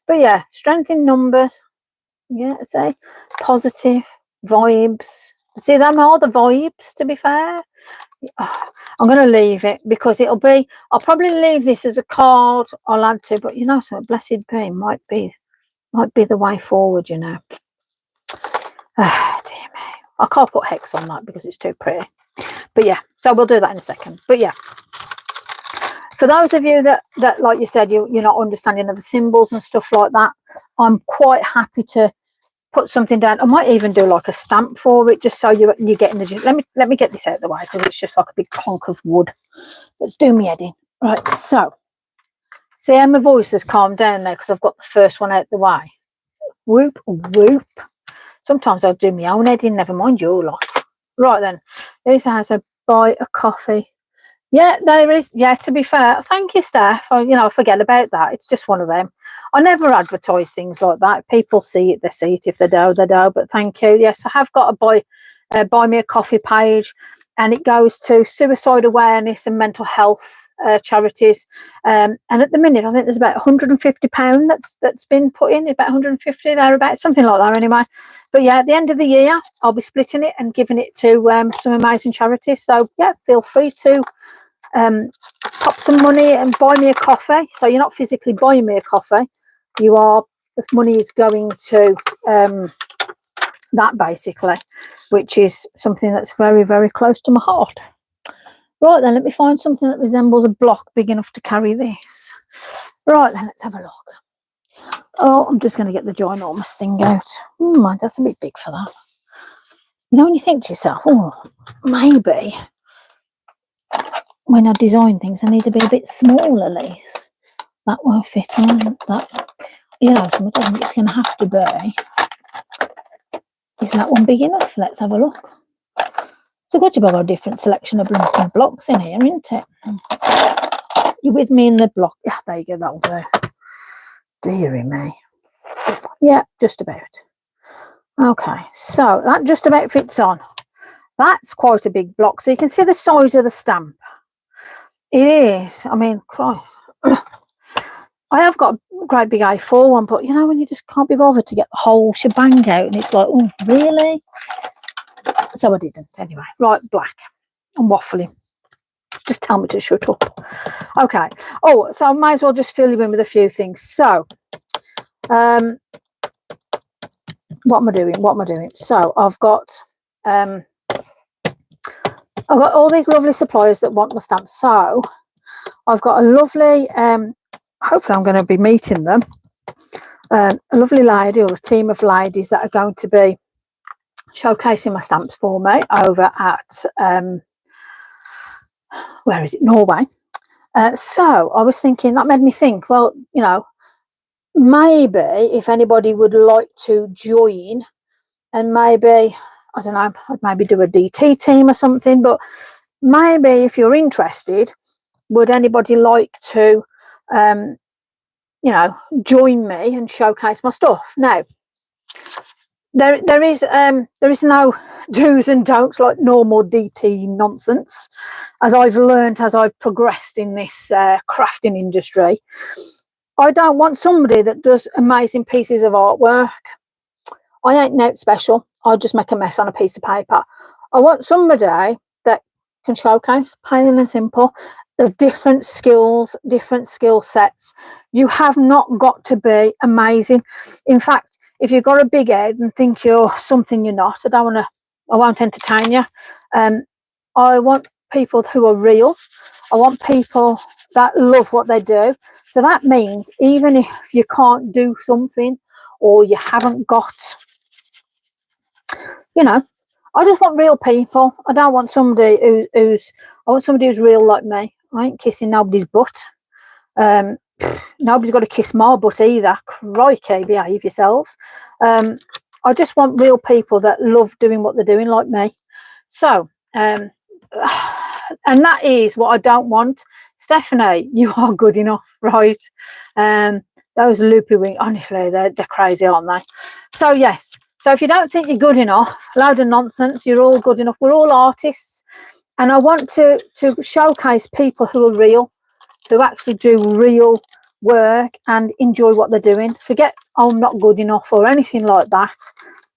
But yeah, strength in numbers. Yeah, I'd say positive vibes. See, them are the vibes, to be fair. I'm going to leave it because I'll probably leave this as a card I'll add to, but you know, so blessed be might be the way forward, you know. Dear me. I can't put hex on that because it's too pretty. But yeah, so we'll do that in a second. But yeah, for those of you that like you said, you're not understanding of the symbols and stuff like that, I'm quite happy to put something down. I might even do like a stamp for it, just so you're getting the. Let me get this out of the way because it's just like a big clunk of wood. Let's do me head in. Right, so see how my voice has calmed down now because I've got the first one out the way. Whoop whoop. Sometimes I'll do my own heading, never mind your lot. Right then, Lisa has a buy a coffee. Yeah, there is. Yeah, to be fair, thank you, Steph. I forget about that. It's just one of them. I never advertise things like that. People see it, they see it. If they do, they do. But thank you. Yes, I have got a buy me a coffee page, and it goes to suicide awareness and mental health charities, and at the minute I think there's about £150 that's been put in, about 150 thereabouts, something like that anyway. But yeah, at the end of the year I'll be splitting it and giving it to some amazing charities. So yeah, feel free to pop some money and buy me a coffee. So you're not physically buying me a coffee, you are, the money is going to that basically, which is something that's very, very close to my heart. Right then, let me find something that resembles a block big enough to carry this. Right then, let's have a look. Oh, I'm just going to get the ginormous thing out. Oh, that's a bit big for that. You know, when you think to yourself, oh, maybe when I design things, I need to be a bit smaller, Lease. That won't fit on. That, you know, so I think it's going to have to be. Is that one big enough? Let's have a look. It's a good job I've got a different selection of blocks in here, isn't it? You with me in the block? Yeah, there you go, that'll do. Deary me. Yeah, just about. Okay, so that just about fits on. That's quite a big block, so you can see the size of the stamp. It is, I mean, Christ. I have got a great big A4 one, but you know, when you just can't be bothered to get the whole shebang out, and it's like, oh, really? So I didn't anyway. Right, black. I'm waffling. Just tell me to shut up. Okay. Oh, so I might as well just fill you in with a few things. So, what am I doing? So I've got all these lovely suppliers that want my stamps. So I've got a lovely, hopefully I'm going to be meeting them, a lovely lady or a team of ladies that are going to be showcasing my stamps for me over at where is it, Norway. So I was thinking, that made me think, well, you know, maybe if anybody would like to join, and maybe, I don't know, I'd maybe do a DT team or something, but maybe if you're interested, would anybody like to you know, join me and showcase my stuff? Now there is no do's and don'ts like normal DT nonsense, as I've learned as I've progressed in this crafting industry. I don't want somebody that does amazing pieces of artwork. I ain't note special. I'll just make a mess on a piece of paper. I want somebody that can showcase, plain and simple, of different skills, different skill sets. You have not got to be amazing. In fact, if you've got a big head and think you're something you're not, I won't entertain you. I want people who are real. I want people that love what they do. So that means even if you can't do something or you haven't got, you know, I just want real people. I don't want somebody I want somebody who's real like me. I ain't kissing nobody's butt. Nobody's got to kiss my butt either. Crikey, behave yourselves. I just want real people that love doing what they're doing like me. So, and that is what I don't want. Stephanie, you are good enough, right? Those loopy wings, honestly, they're crazy, aren't they? So yes, so if you don't think you're good enough, loud of nonsense, you're all good enough. We're all artists, and I want to showcase people who are real, who actually do real work and enjoy what they're doing. Forget I'm not good enough or anything like that.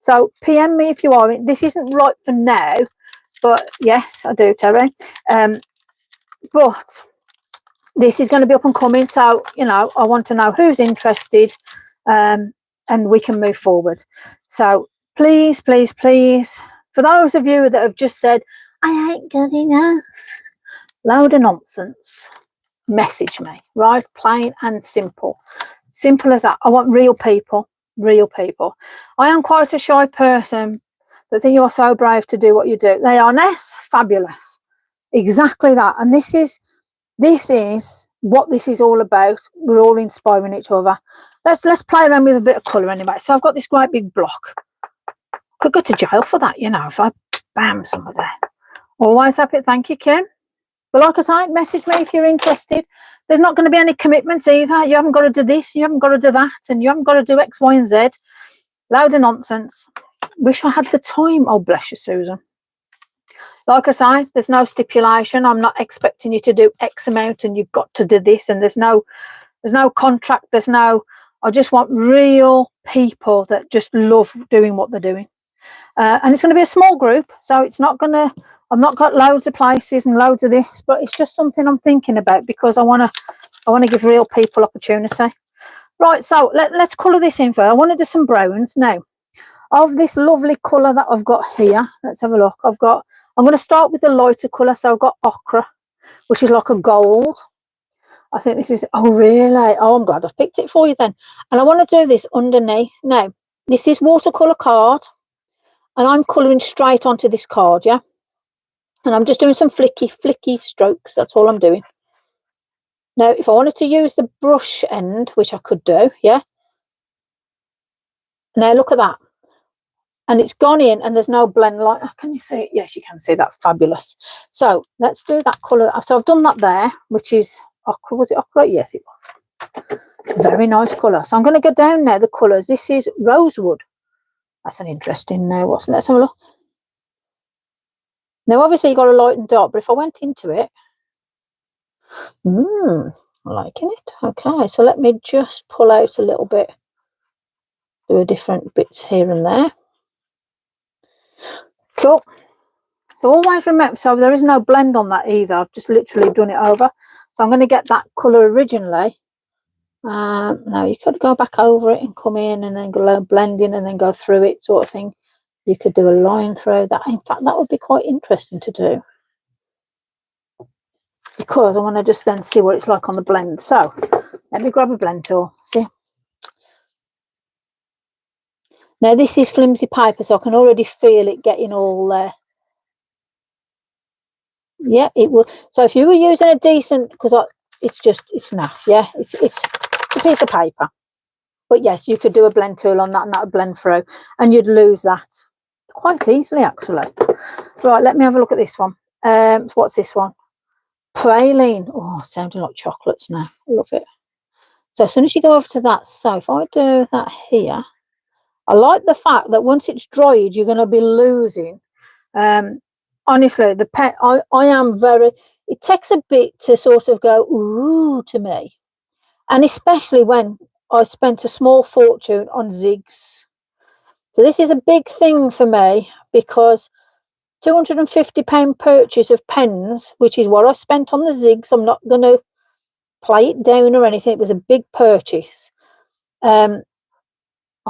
So PM me if you are. This isn't right for now, but yes, I do, Terry. But this is going to be up and coming, so you know, I want to know who's interested, and we can move forward. So please, please, please, for those of you that have just said I ain't good enough, load of nonsense, message me, right? Plain and simple as that. I want real people. I am quite a shy person, but I think you're so brave to do what you do. They are fabulous, exactly that. And this is what this is all about. We're all inspiring each other. Let's play around with a bit of colour anyway. So I've got this great big block. Could go to jail for that, you know, if I bam somebody. Always happy. Thank you, Kim. But like I say, message me if you're interested. There's not going to be any commitments either. You haven't got to do this, you haven't got to do that, and you haven't got to do X, Y, and Z. Loud of nonsense. Wish I had the time. Oh, bless you, Susan. Like I say, there's no stipulation. I'm not expecting you to do X amount and you've got to do this, and there's no contract, there's no, I just want real people that just love doing what they're doing. And it's going to be a small group, so it's not going to, I've not got loads of places and loads of this, but it's just something I'm thinking about because I want to give real people opportunity. Right, so let's colour this in first. I want to do some browns now. Of this lovely colour that I've got here, let's have a look. I'm going to start with the lighter colour, so I've got ochre, which is like a gold. I think this is, oh really? Oh, I'm glad I've picked it for you then. And I want to do this underneath. Now, this is watercolour card, and I'm colouring straight onto this card, yeah? And I'm just doing some flicky strokes, that's all I'm doing. Now, if I wanted to use the brush end, which I could do, yeah? Now, look at that. And it's gone in, and there's no blend light. Can you see it? Yes, you can see that. Fabulous. So, let's do that colour. So, I've done that there, which is ochre. Was it ochre? Yes, it was. Very nice colour. So I'm going to go down now the colours. This is rosewood. That's an interesting let's have a look. Now obviously you've got a light and dark, but if I went into it, I'm liking it. Okay, so let me just pull out a little bit, do a different bits here and there. Cool. So always remember, so there is no blend on that either. I've just literally done it over. So I'm going to get that colour originally. Now you could go back over it and come in and then go blend in and then go through it, sort of thing. You could do a line through that. In fact, that would be quite interesting to do, because I want to just then see what it's like on the blend. So let me grab a blend tool. See, now this is flimsy paper, so I can already feel it getting all there. Yeah, it will. So if you were using a decent, because it's naff, yeah, it's a piece of paper. But yes, you could do a blend tool on that, and that would blend through, and you'd lose that quite easily, actually. Right, let me have a look at this one. What's this one? Praline. Oh, sounding like chocolates now. Love it. So as soon as you go over to that, so if I do that here, I like the fact that once it's dried, you're going to be losing. Honestly, the pen, I am very, it takes a bit to sort of go, ooh, to me. And especially when I spent a small fortune on zigs. So this is a big thing for me, because £250 purchase of pens, which is what I spent on the zigs. I'm not going to play it down or anything. It was a big purchase. I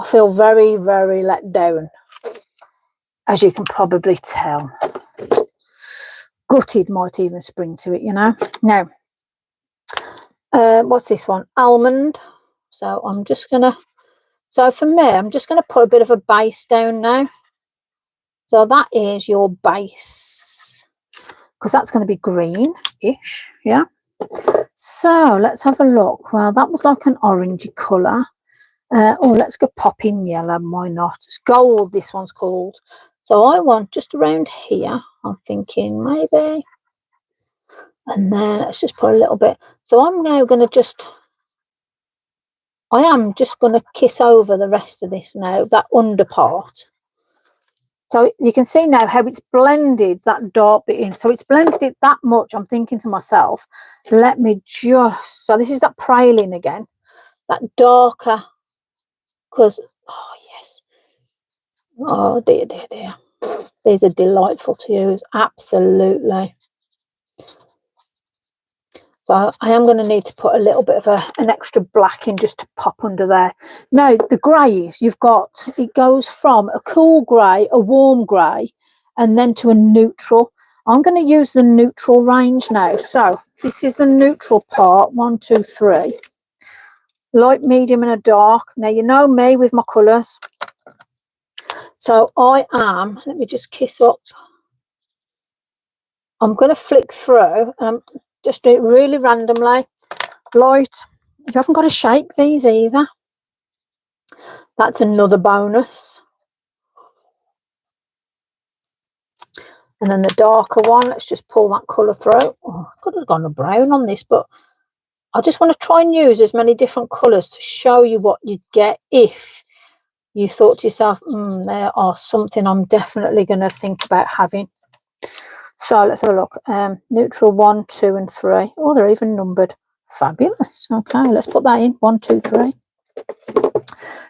feel very, very let down, as you can probably tell. Gutted might even spring to it, you know. Now, what's this one? Almond. So I'm just going to, so for me, I'm just going to put a bit of a base down now. So that is your base, because that's going to be green-ish, yeah. So let's have a look. Well, that was like an orangey colour. Oh, let's go popping yellow. Why not? It's gold, this one's called. So I want just around here, I'm thinking maybe. And then let's just put a little bit. So I'm now going to just, I am just going to kiss over the rest of this now, that under part. So you can see now how it's blended that dark bit in. So it's blended it that much. I'm thinking to myself, let me just, so this is that praline again, that darker, because, oh yes, oh dear, dear, dear. These are delightful to use, absolutely. So I am going to need to put a little bit of an extra black in just to pop under there. Now, the greys you've got, it goes from a cool grey, a warm grey, and then to a neutral. I'm going to use the neutral range now. So this is the neutral part, 1, 2, 3. Light, medium, and a dark. Now, you know me with my colours. So I am, let me just kiss up. I'm going to flick through, and just do it really randomly. Light. You haven't got to shake these either. That's another bonus. And then the darker one, let's just pull that colour through. Oh, I could have gone a brown on this, but I just want to try and use as many different colours to show you what you get if you thought to yourself, there are something I'm definitely going to think about having. So let's have a look. Neutral 1, 2 and 3. Oh, they're even numbered. Fabulous. Okay, let's put that in. 1, 2, 3.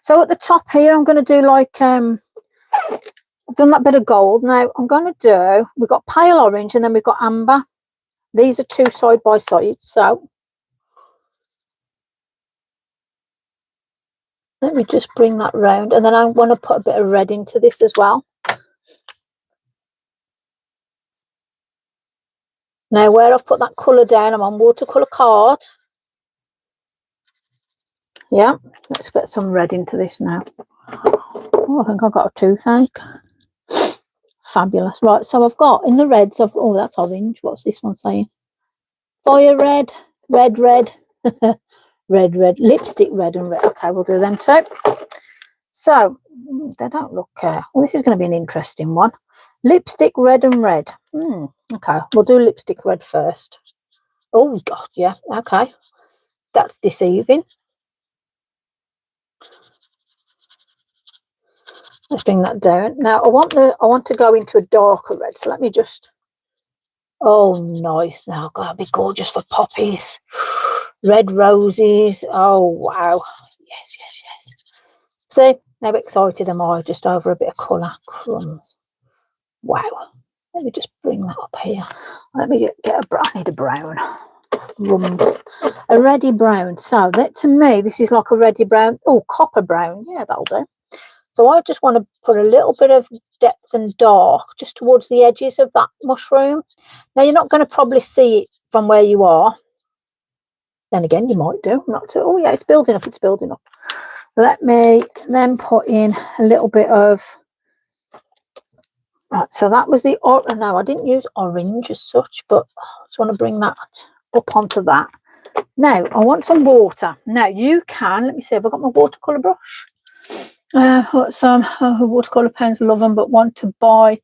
So at the top here, I'm going to do like I've done that bit of gold. Now I'm going to do, we've got pale orange and then we've got amber. These are two side by side. So let me just bring that round, and then I want to put a bit of red into this as well. Now where I've put that colour down, I'm on watercolour card. Yeah, let's get some red into this now. Oh, I think I've got a toothache. Fabulous. Right, so I've got in the reds, oh, that's orange. What's this one saying? Fire red, red, red, red, red, lipstick red and red. Okay, we'll do them too. So they don't look, well, this is going to be an interesting one. Lipstick red and red. Okay, we'll do lipstick red first. Oh, God, yeah, okay. That's deceiving. Let's bring that down. Now I want to go into a darker red, so let me just, oh nice. Now that'd be gorgeous for poppies. Red roses. Oh wow. Yes, yes, yes. See how excited am I just over a bit of colour. Crumbs. Wow. Let me just bring that up here. Let me get a brown. I need a brown. Rums. A reddy brown. So that, to me, this is like a reddy brown. Oh, copper brown. Yeah, that'll do. So I just want to put a little bit of depth and dark just towards the edges of that mushroom. Now, you're not going to probably see it from where you are. Then again, you might do. Not to, oh, yeah, it's building up. It's building up. Let me then put in a little bit of... Right, so that was the... No, I didn't use orange as such, but I just want to bring that up onto that. Now, I want some water. Now, you can... Let me see. Have I got my watercolour brush? Got some watercolour pens, love them, but want to buy.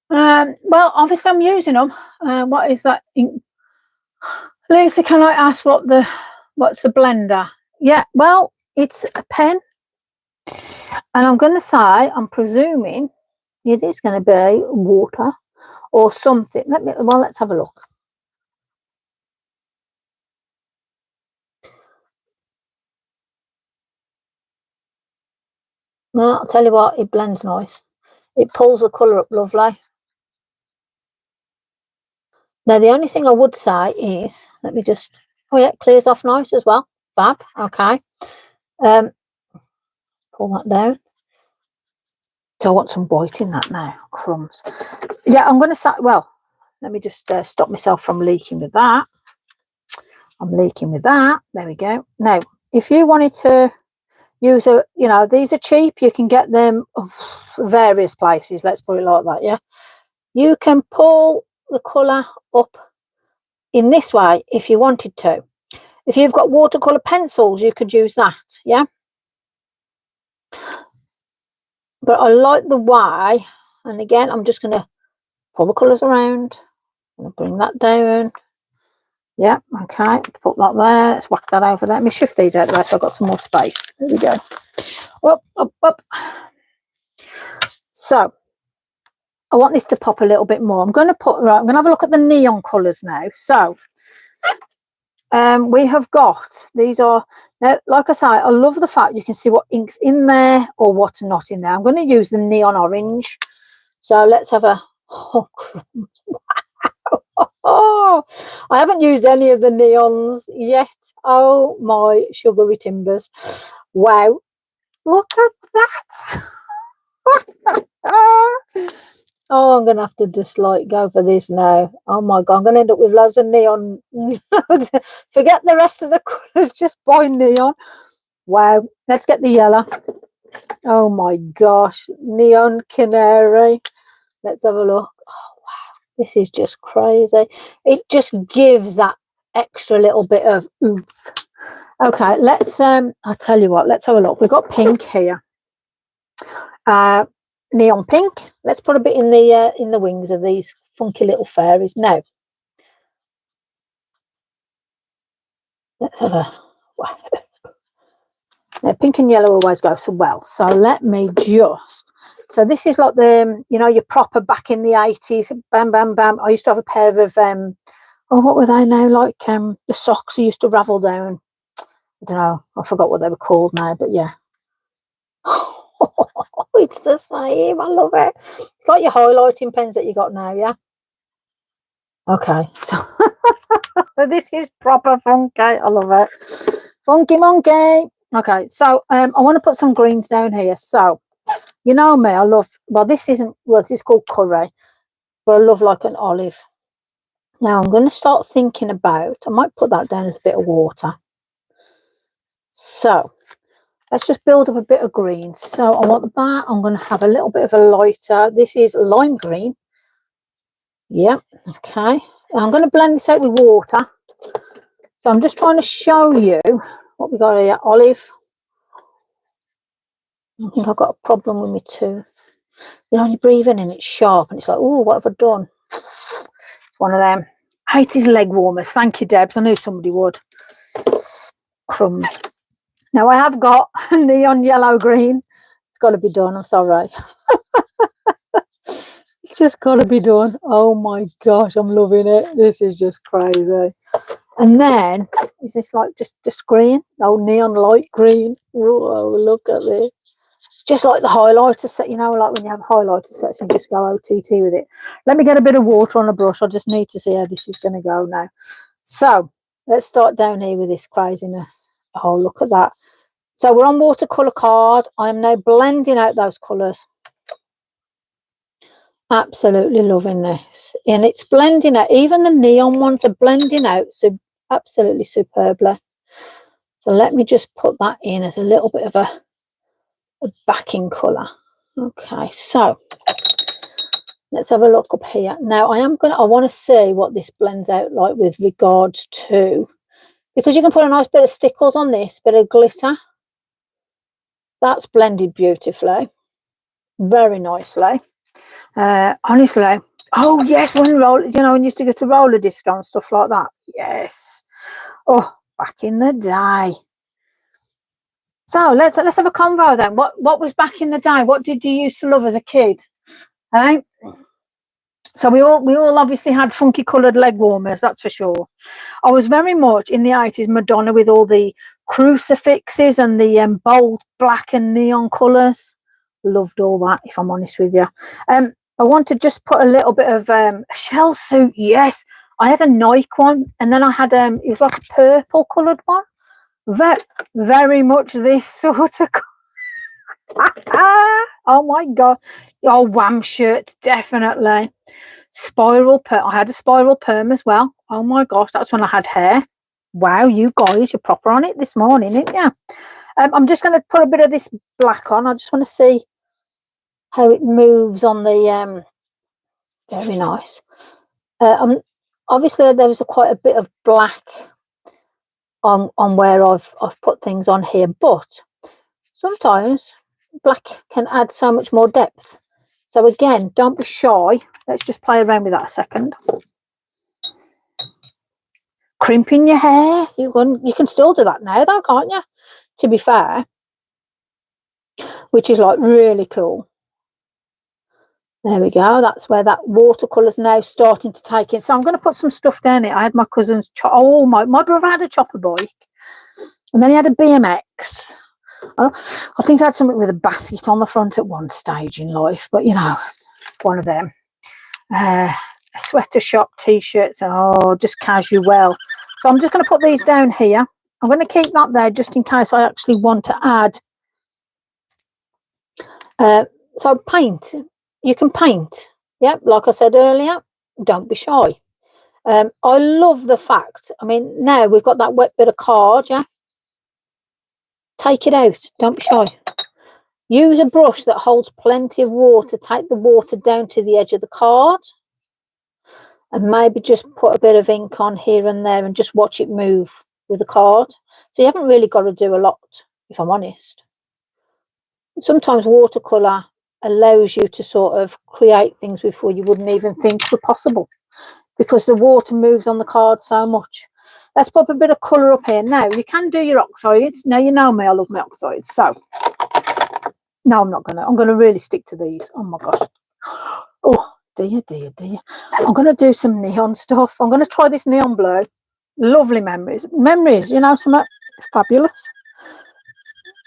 Well, obviously I'm using them. What is that? Leesa, can I ask what's the blender? Yeah, well, it's a pen, and I'm going to say, I'm presuming it is going to be water or something. Let's have a look. No, I'll tell you what, it blends nice. It pulls the colour up lovely. Now, the only thing I would say is, let me just, oh yeah, it clears off nice as well. Fab, okay. Pull that down. So I want some white in that now. Crumbs. Yeah, I'm going to say, well, let me just stop myself from leaking with that. I'm leaking with that. There we go. Now, if you wanted to use these are cheap. You can get them various places. Let's put it like that, yeah. You can pull the colour up in this way if you wanted to. If you've got watercolour pencils, you could use that, yeah. But I like the way, and again, I'm just going to pull the colours around. I'm going to bring that down. Yeah, okay, put that there. Let's whack that over there. Let me shift these out of the way so I've got some more space. There we go. Up, up, up. So I want this to pop a little bit more. I'm going to have a look at the neon colours now. So we have got, these are, now, like I say, I love the fact you can see what ink's in there or what's not in there. I'm going to use the neon orange. So let's have a, oh, oh, I haven't used any of the neons yet. Oh my sugary timbers. Wow. Look at that. Oh, I'm going to have to just like go for this now. Oh my God, I'm going to end up with loads of neon. Forget the rest of the colours, just buy neon. Wow. Let's get the yellow. Oh my gosh. Neon canary. Let's have a look. Oh wow. This is just crazy. It just gives that extra little bit of oomph. Okay, let's I'll tell you what, let's have a look. We've got pink here. Neon pink. Let's put a bit in the wings of these funky little fairies. Now, let's have a now, pink and yellow always go so well. So let me just So this is like the, you know, your proper back in the 80s, bam, bam, bam. I used to have a pair of, oh, what were they now? Like the socks I used to ravel down. I don't know. I forgot what they were called now, but yeah. It's the same. I love it. It's like your highlighting pens that you got now, yeah? Okay. So this is proper funky. I love it. Funky monkey. Okay, so I want to put some greens down here. So, you know me, I love, well, this isn't, well, this is called curry, but I love like an olive. Now I'm going to start thinking about, I might put that down as a bit of water. So let's just build up a bit of green. So I want that. I'm going to have a little bit of a lighter. This is lime green. Yeah, okay. I'm going to blend this out with water. So I'm just trying to show you what we got here. Olive. I think I've got a problem with my tooth. You know, you're breathing in, it's sharp, and it's like, oh, what have I done? It's one of them. I hate his leg warmers. Thank you, Debs. I knew somebody would. Crumbs. Now I have got neon yellow green. It's got to be done. I'm sorry. It's just got to be done. Oh my gosh, I'm loving it. This is just crazy. And then is this like just green? Oh, neon light green. Whoa, look at this. It's just like the highlighter set, you know, like when you have highlighter sets, you just go OTT with it. Let me get a bit of water on a brush. I just need to see how this is going to go now. So let's start down here with this craziness. Oh, look at that. So we're on watercolor card. I am now blending out those colours. Absolutely loving this. And it's blending out. Even the neon ones are blending out so absolutely superbly. So let me just put that in as a little bit of a backing colour. Okay, so let's have a look up here. Now I want to see what this blends out like with regards to, because you can put a nice bit of stickles on this, bit of glitter. That's blended beautifully, very nicely. Honestly, oh yes, when when you used to go to roller disco and stuff like that. Yes. Oh, back in the day. So let's have a convo then. What was back in the day? What did you used to love as a kid? Hey? So we all obviously had funky coloured leg warmers, that's for sure. I was very much in the 80s Madonna with all the crucifixes and the bold black and neon colours. Loved all that, if I'm honest with you. I want to just put a little bit of a shell suit. Yes, I had a Nike one, and then I had it was like a purple coloured one. Very much this sort of. Oh my god! Oh, Wham shirts, definitely. Spiral perm. I had a spiral perm as well. Oh my gosh, that's when I had hair. Wow, you guys, you're proper on it this morning, aren't you? I'm just going to put a bit of this black on. I just want to see how it moves on the very nice. Obviously there was quite a bit of black on where I've put things on here, but sometimes black can add so much more depth. So again, don't be shy. Let's just play around with that a second. Crimping your hair, you can still do that now though, can't you? To be fair, which is like really cool. There we go. That's where that watercolour's now starting to take in. So I'm going to put some stuff down here. I had my cousin's my brother had a chopper bike, and then he had a BMX. I think I had something with a basket on the front at one stage in life, but you know, one of them. A sweater shop, t-shirts, just casual. So I'm just going to put these down here. I'm going to keep that there just in case I actually want to add. So paint. You can paint. Yeah, like I said earlier, don't be shy. I love the fact, I mean, now we've got that wet bit of card, yeah? Take it out. Don't be shy. Use a brush that holds plenty of water. Take the water down to the edge of the card. And maybe just put a bit of ink on here and there and just watch it move with the card. So you haven't really got to do a lot, if I'm honest. Sometimes watercolour allows you to sort of create things before you wouldn't even think were possible, because the water moves on the card so much. Let's put a bit of colour up here. Now, you can do your oxides. Now, you know me, I love my oxides. So, No, I'm not gonna. I'm gonna really stick to these. Oh my gosh. Oh dear, dear, dear. I'm gonna do some neon stuff. I'm gonna try this neon blue. Lovely memories. Memories, you know, some fabulous.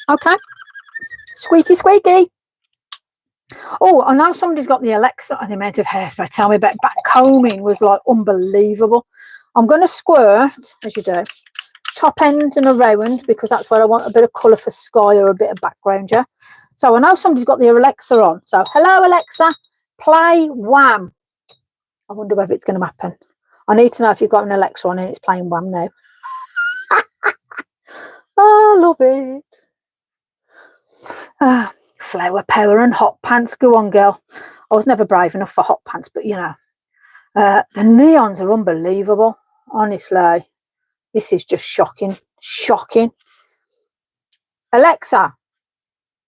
Okay. Squeaky, squeaky. Oh, I know somebody's got the Alexa and the amount of hairspray. Tell me about back combing was like unbelievable. I'm going to squirt, as you do, top end and around because that's where I want a bit of colour for sky or a bit of background, yeah? So I know somebody's got the Alexa on. So, hello, Alexa, play Wham. I wonder whether it's going to happen. I need to know if you've got an Alexa on and it's playing Wham now. Oh, I love it. Flower power and hot pants. Go on, girl. I was never brave enough for hot pants, but you know, the neons are unbelievable. Honestly, this is just shocking. Shocking. Alexa,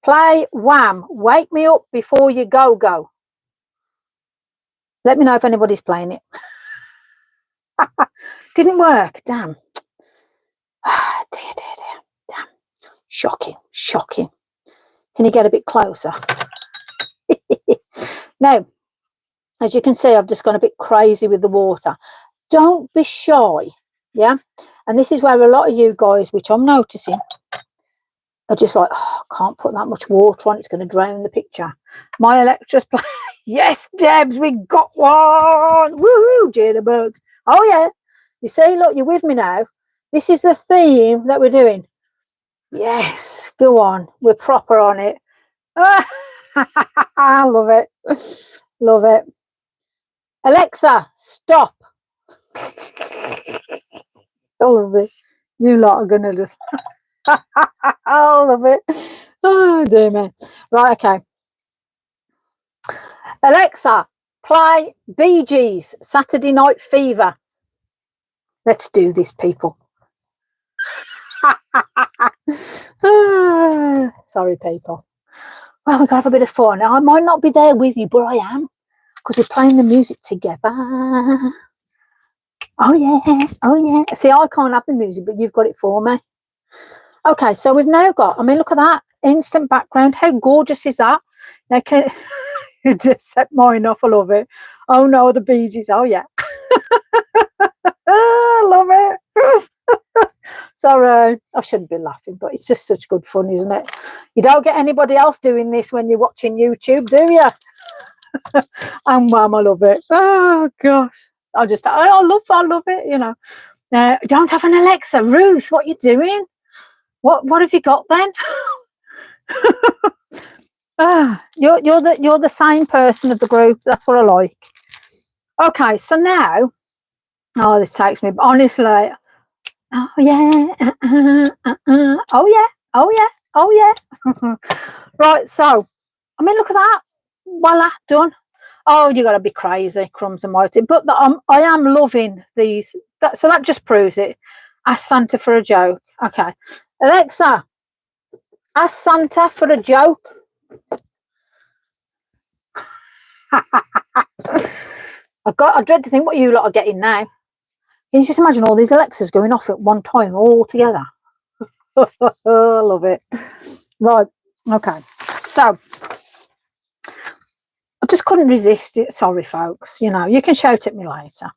play Wham. Wake me up before you go. Let me know if anybody's playing it. Didn't work. Damn. Dear. Damn. Shocking. Can you get a bit closer? Now, as you can see, I've just gone a bit crazy with the water. Don't be shy, yeah? And this is where a lot of you guys, which I'm noticing, are just like, oh, I can't put that much water on. It's going to drown the picture. My Electra's play. Yes, Debs, we got one. Woohoo, jitterbugs. Oh, yeah. You see, look, you're with me now. This is the theme that we're doing. Yes, go on. We're proper on it. I love it. Love it. Alexa, stop. I love it. You lot are gonna just I love it. Oh dear me. Right, okay. Alexa, play Bee Gees Saturday Night Fever. Let's do this, people. Sorry, people. Well, we've got to have a bit of fun. I might not be there with you, but I am, because we're playing the music together. Oh, yeah. See, I can't have the music, but you've got it for me. Okay, so we've now got, I mean, look at that. Instant background. How gorgeous is that? Now, can you just set mine off? I love it. Oh, no, the Bee Gees. Oh, yeah. I love it. Sorry, I shouldn't be laughing, but it's just such good fun, isn't it? You don't get anybody else doing this when you're watching YouTube, do you? And Mum, I love it. Oh gosh, I love it. You know, don't have an Alexa, Ruth. What are you doing? What have you got then? You're the sane person of the group. That's what I like. Okay, so now, oh, this takes me honestly. Oh yeah, oh yeah. Right, so I mean, look at that. Voila, done. Oh, you got to be crazy, crumbs and white. But I am loving these. So that just proves it. Ask Santa for a joke. Okay, Alexa, ask Santa for a joke. I dread to think what you lot are getting now. Can you just imagine all these Alexas going off at one time, all together? I love it. Right, okay. So, I just couldn't resist it. Sorry, folks. You know, you can shout at me later.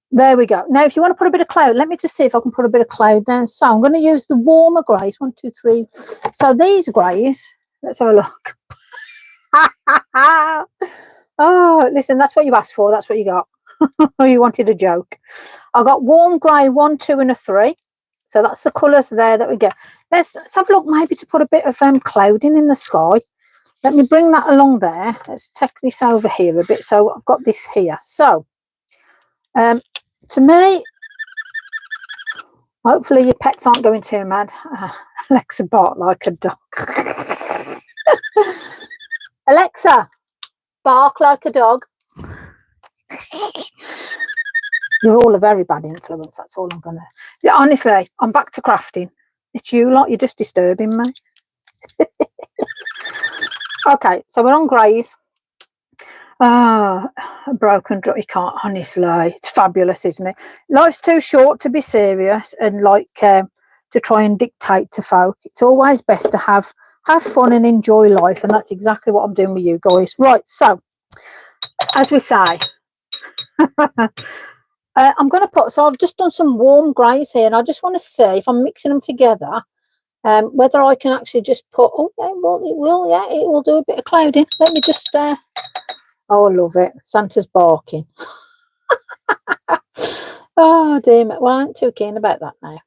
There we go. Now, if you want to put a bit of cloud, let me just see if I can put a bit of cloud down. So, I'm going to use the warmer greys. 1, 2, 3. So, these greys, let's have a look. Oh, listen, that's what you asked for. That's what you got. You wanted a joke. I got warm grey 1, 2 and a 3. So that's the colours there that we get. Let's have a look maybe to put a bit of clouding in the sky. Let me bring that along there. Let's take this over here a bit. So I've got this here. So to me, hopefully your pets aren't going too mad. Alexa bark like a dog. Alexa, bark like a dog. You're all a very bad influence. That's all I'm gonna. Yeah, honestly, I'm back to crafting. It's you lot. You're just disturbing me. Okay, so we're on greys. A broken drum. You can't. Honestly, it's fabulous, isn't it? Life's too short to be serious and like to try and dictate to folk. It's always best to have have fun and enjoy life, and that's exactly what I'm doing with you guys. Right, so as we say, I'm going to put, so I've just done some warm greys here, and I just want to see if I'm mixing them together, whether I can actually just put, oh yeah, well it will, yeah, it will do a bit of clouding. Let me just, oh I love it, Santa's barking. Oh dear me, well I ain't too keen about that now,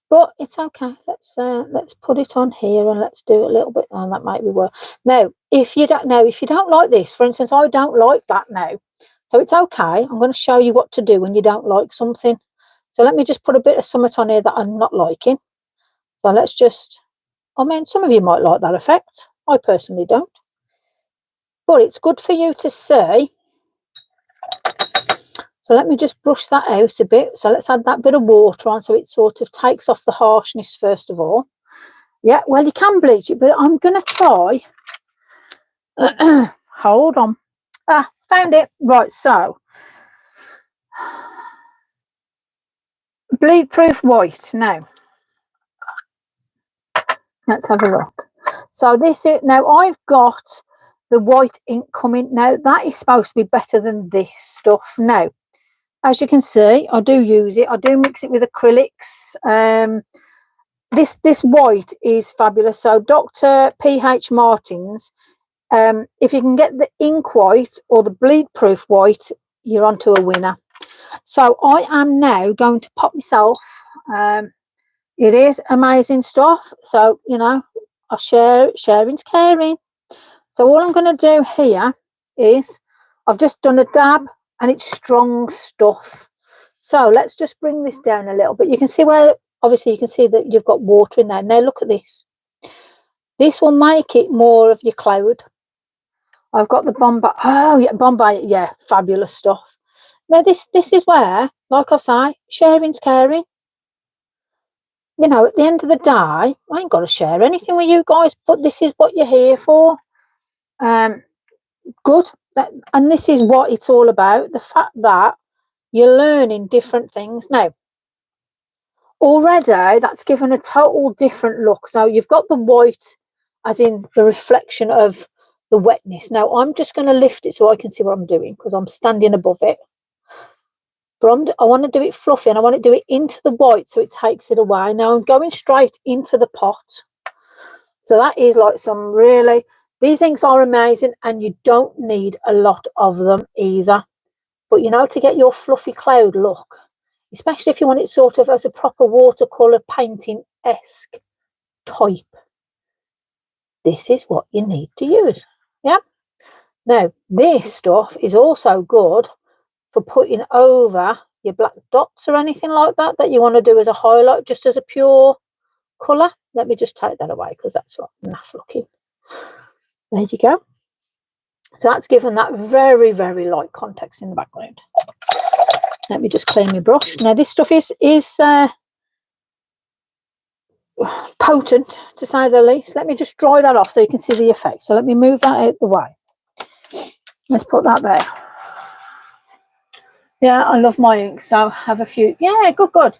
but it's okay. Let's put it on here and let's do a little bit. Oh, that might be work. Now if you don't like this, for instance, I don't like that now, so it's okay. I'm going to show you what to do when you don't like something. So let me just put a bit of something on here that I'm not liking. So let's just, I mean, some of you might like that effect, I personally don't, but it's good for you to see. So let me just brush that out a bit. So let's add that bit of water on so it sort of takes off the harshness first of all. Yeah, well, you can bleach it, but I'm going to try. Hold on. Ah, found it. Right, so bleed proof white. Now, let's have a look. So this is, now I've got the white ink coming. Now, that is supposed to be better than this stuff. Now, as you can see, I do use it. I do mix it with acrylics. This white is fabulous. So Dr. P.H. Martin's, if you can get the ink white or the bleed proof white, you're onto a winner. So I am now going to pop myself. It is amazing stuff. So, you know, I sharing's caring. So all I'm going to do here is I've just done a dab, and it's strong stuff. So let's just bring this down a little bit. You can see where, obviously you can see that you've got water in there. Now look at this. This will make it more of your cloud. I've got the Bombay. Oh yeah, Bombay. Yeah, fabulous stuff. Now this is where, like I say, sharing's caring. You know, at the end of the day, I ain't got to share anything with you guys, but this is what you're here for. Good. And this is what it's all about. The fact that you're learning different things. Now, already that's given a total different look. So you've got the white as in the reflection of the wetness. Now I'm just going to lift it so I can see what I'm doing because I'm standing above it. But I want to do it fluffy, and I want to do it into the white so it takes it away. Now I'm going straight into the pot. So that is like some really, these inks are amazing, and you don't need a lot of them either. But you know, to get your fluffy cloud look, especially if you want it sort of as a proper watercolor painting-esque type, this is what you need to use. Yeah. Now this stuff is also good for putting over your black dots or anything like that you want to do as a highlight, just as a pure colour. Let me just take that away because that's what naff looking. There you go. So that's given that very, very light context in the background. Let me just clean my brush. Now this stuff is potent, to say the least. Let me just dry that off so you can see the effect. So let me move that out the way. Let's put that there. Yeah, I love my ink, so I have a few. Yeah, good.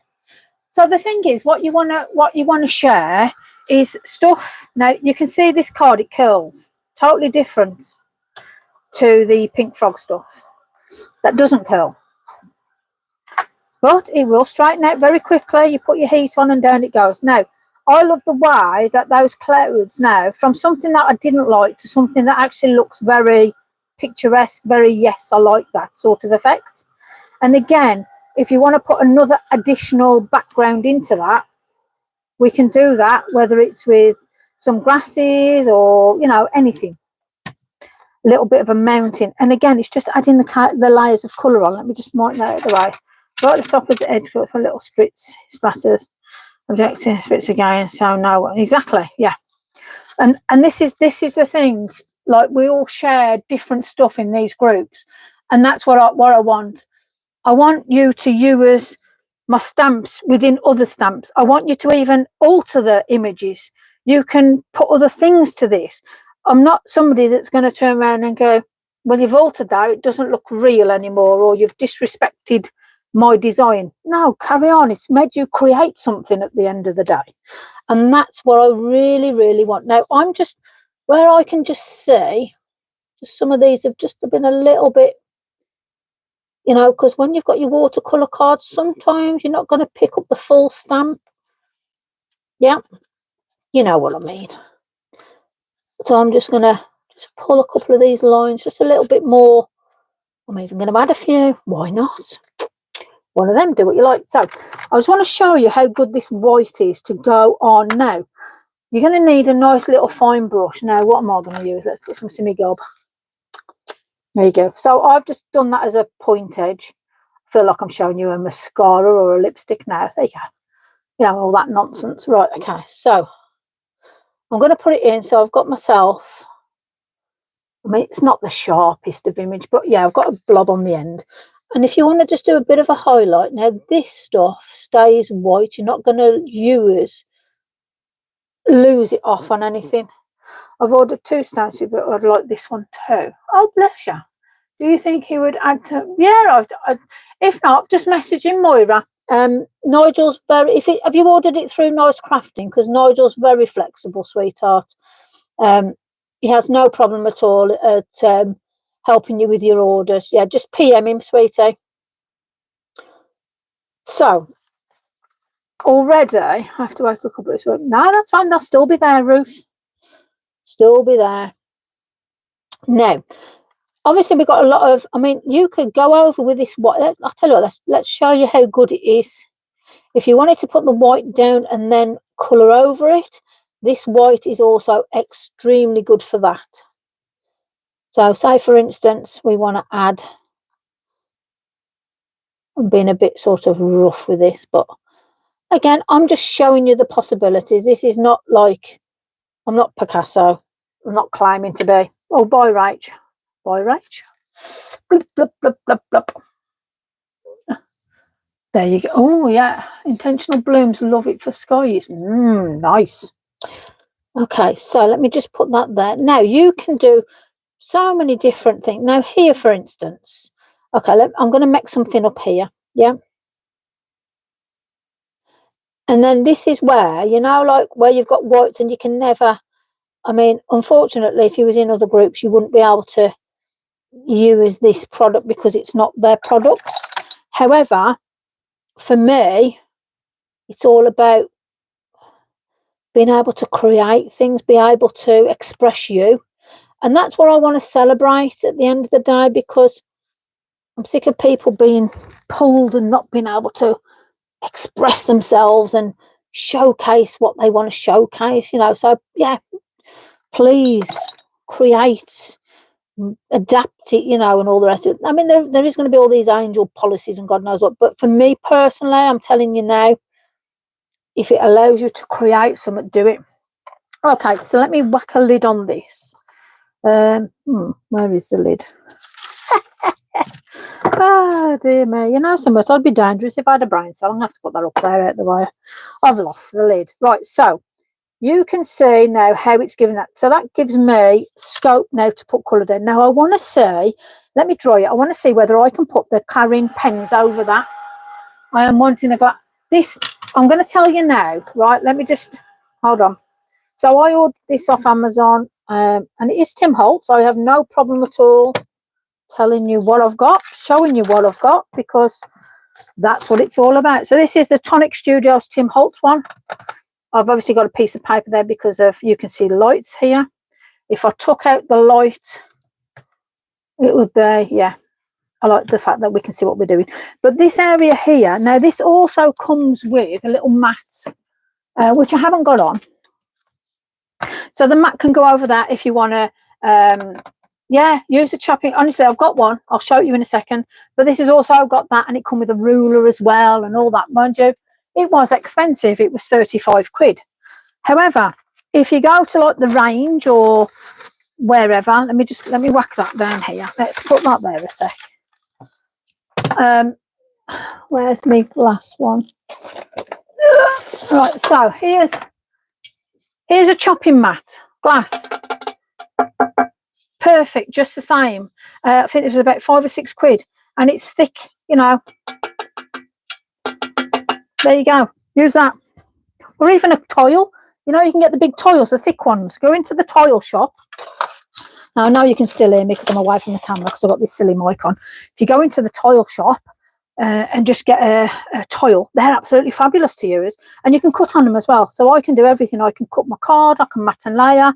So the thing is, what you wanna share is stuff. Now you can see this card, it curls. Totally different to the pink frog stuff. That doesn't curl. But it will straighten out very quickly. You put your heat on and down it goes. Now, I love the way that those clouds now, from something that I didn't like to something that actually looks very picturesque, very, yes, I like that sort of effect. And again, if you want to put another additional background into that, we can do that, whether it's with some grasses or, you know, anything. A little bit of a mountain. And again, it's just adding the layers of colour on. Let me just mark that out of the way. Right at the top of the edge, for a little spritz, splatters. Objective spritz again. So no, exactly, yeah. And this is the thing. Like, we all share different stuff in these groups, and that's what I want. I want you to use my stamps within other stamps. I want you to even alter the images. You can put other things to this. I'm not somebody that's going to turn around and go, well, you've altered that, it doesn't look real anymore, or you've disrespected my design. No, carry on. It's made you create something at the end of the day. And that's what I really, really want. Now, I'm just, where I can just see, just some of these have just been a little bit, you know, because when you've got your watercolor cards, sometimes you're not going to pick up the full stamp. Yeah, you know what I mean. So I'm just going to just pull a couple of these lines just a little bit more. I'm even going to add a few. Why not? One of them, do what you like. So I just want to show you how good this white is to go on. Now, you're going to need a nice little fine brush. Now, what am I going to use? Let's put some Simmy Gob. There you go. So I've just done that as a point edge. I feel like I'm showing you a mascara or a lipstick now. There you go. You know, all that nonsense. Right, okay. So I'm going to put it in. So I've got myself, I mean, it's not the sharpest of image, but yeah, I've got a blob on the end. And if you want to just do a bit of a highlight, now this stuff stays white. You're not going to lose it off on anything. I've ordered 2 stamps, but I'd like this one too. Oh, bless you. Do you think he would add to? Yeah, if not, just message him, Moira. Nigel's very. Have you ordered it through Nice Crafting? Because Nigel's very flexible, sweetheart. He has no problem at all at helping you with your orders. Yeah, just PM him, sweetie. So already, I have to wake a couple of this. No, that's fine. They'll still be there, Ruth. Still be there. Now, obviously, we've got a lot of. I mean, you could go over with this. What I'll tell you what. Let's show you how good it is. If you wanted to put the white down and then colour over it, this white is also extremely good for that. So, say for instance, we want to add. I'm being a bit sort of rough with this, but again, I'm just showing you the possibilities. This is not like, I'm not Picasso. I'm not claiming to be. Oh, bye, Rach. Bye, Rach. Blub, blub, blub, blub, blub. There you go. Oh, yeah. Intentional blooms. Love it for skies. Nice. Okay, so let me just put that there. Now, you can do so many different things. Now, here, for instance. Okay, I'm going to make something up here. Yeah. And then this is where, you know, like where you've got whites and you can never, I mean, unfortunately, if you was in other groups, you wouldn't be able to use this product because it's not their products. However, for me, it's all about being able to create things, be able to express you. And that's what I want to celebrate at the end of the day, because I'm sick of people being pulled and not being able to express themselves and showcase what they want to showcase, you know. So yeah, please create, adapt it, you know, and all the rest of it. I mean, there is going to be all these angel policies and God knows what, but for me personally, I'm telling you now, if it allows you to create something, do it. Okay, so let me whack a lid on this. Where is the lid? Oh dear me, you know something, I'd be dangerous if I had a brain cell. I'm gonna have to put that up there out the way. I've lost the lid. Right, so you can see now how it's given that. So that gives me scope now to put colour down. Now I want to see, let me draw it. I want to see whether I can put the Karin pens over that. I am wanting to go this. I'm going to tell you now, right? Let me just hold on. So I ordered this off Amazon, and it is Tim Holtz. I have no problem at all telling you what I've got, showing you what I've got, because that's what it's all about. So this is the Tonic Studios Tim Holtz one. I've obviously got a piece of paper there because of, you can see lights here. If I took out the light, it would be, yeah, I like the fact that we can see what we're doing. But this area here, now this also comes with a little mat, which I haven't got on. So the mat can go over that if you want to, yeah, use the chopping. Honestly, I've got one. I'll show you in a second. But this is also got that, and it comes with a ruler as well and all that. Mind you, it was expensive. It was 35 quid. However, if you go to like the range or wherever, let me whack that down here. Let's put that there a sec. Where's my last one? Right, so here's a chopping mat, glass. Perfect, just the same. I think it was about 5 or 6 quid, and it's thick, you know. There you go. Use that. Or even a tile. You know, you can get the big tiles, the thick ones. Go into the tile shop. Now, I know you can still hear me because I'm away from the camera because I've got this silly mic on. If you go into the tile shop and just get a tile, they're absolutely fabulous to use. And you can cut on them as well. So I can do everything. I can cut my card, I can mat and layer.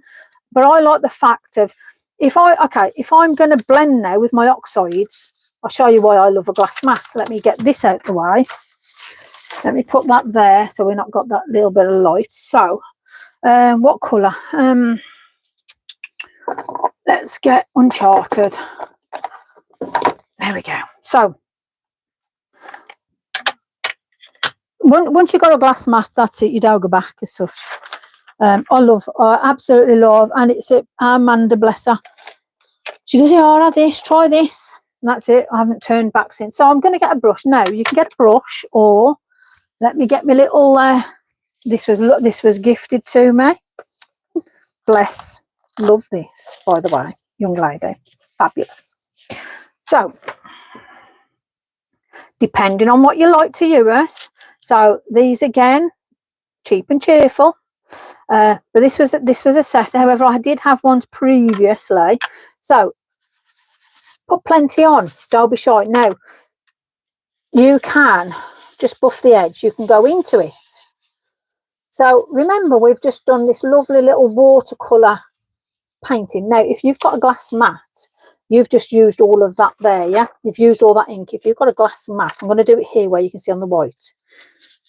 But I like the fact of, if I'm going to blend now with my oxides, I'll show you why I love a glass mat. Let me get this out the way. Let me put that there so we've not got that little bit of light. So, what colour? Let's get Uncharted. There we go. So, once you've got a glass mat, that's it. You don't go back as such. I absolutely love, and it's Amanda, bless her. She goes, yeah, I'll have this, try this. And that's it. I haven't turned back since. So I'm going to get a brush. Now, you can get a brush, or let me get my little, this was gifted to me. Bless. Love this, by the way. Young lady. Fabulous. So, depending on what you like to use. So, these again, cheap and cheerful. But this was a set. However, I did have ones previously. So, put plenty on. Don't be shy. Now, you can just buff the edge. You can go into it. So, remember, we've just done this lovely little watercolour painting. Now, if you've got a glass mat, you've just used all of that there, yeah? You've used all that ink. If you've got a glass mat, I'm going to do it here where you can see on the white.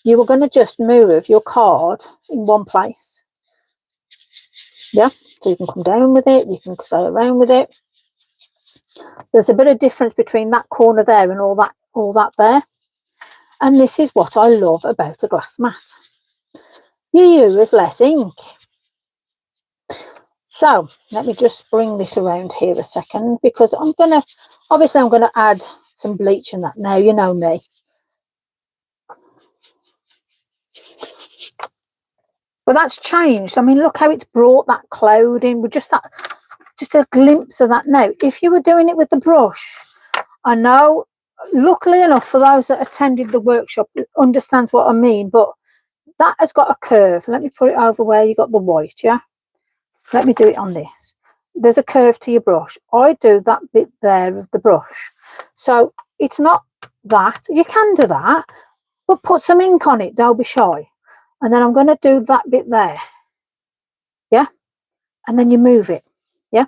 You are going to just move your card in one place. Yeah? So you can come down with it, you can go around with it. There's a bit of difference between that corner there and all that there. And this is what I love about a glass mat. You use less ink. So let me just bring this around here a second, because I'm going to add some bleach in that now. You know me. But that's changed. I mean, look how it's brought that cloud in with just a glimpse of that. Now, if you were doing it with the brush, I know, luckily enough, for those that attended the workshop, understands what I mean, but that has got a curve. Let me put it over where you got the white, yeah? Let me do it on this. There's a curve to your brush. I do that bit there of the brush. So it's not that. You can do that, but put some ink on it. Don't be shy. And then I'm going to do that bit there. Yeah? And then you move it. Yeah?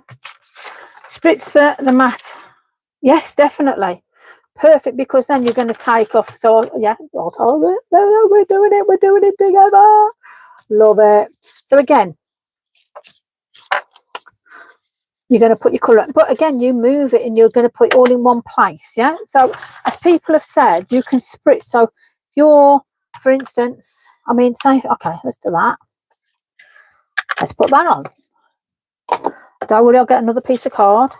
Spritz the mat. Yes, definitely. Perfect, because then you're going to take off. So, yeah, I'll tell you. No, we're doing it together. Love it. So, again, you're going to put your colour, but again, you move it and you're going to put it all in one place. Yeah. So, as people have said, you can spritz. So, if you're, for instance, I mean, say, okay, let's do that. Let's put that on. Don't worry, I'll get another piece of card.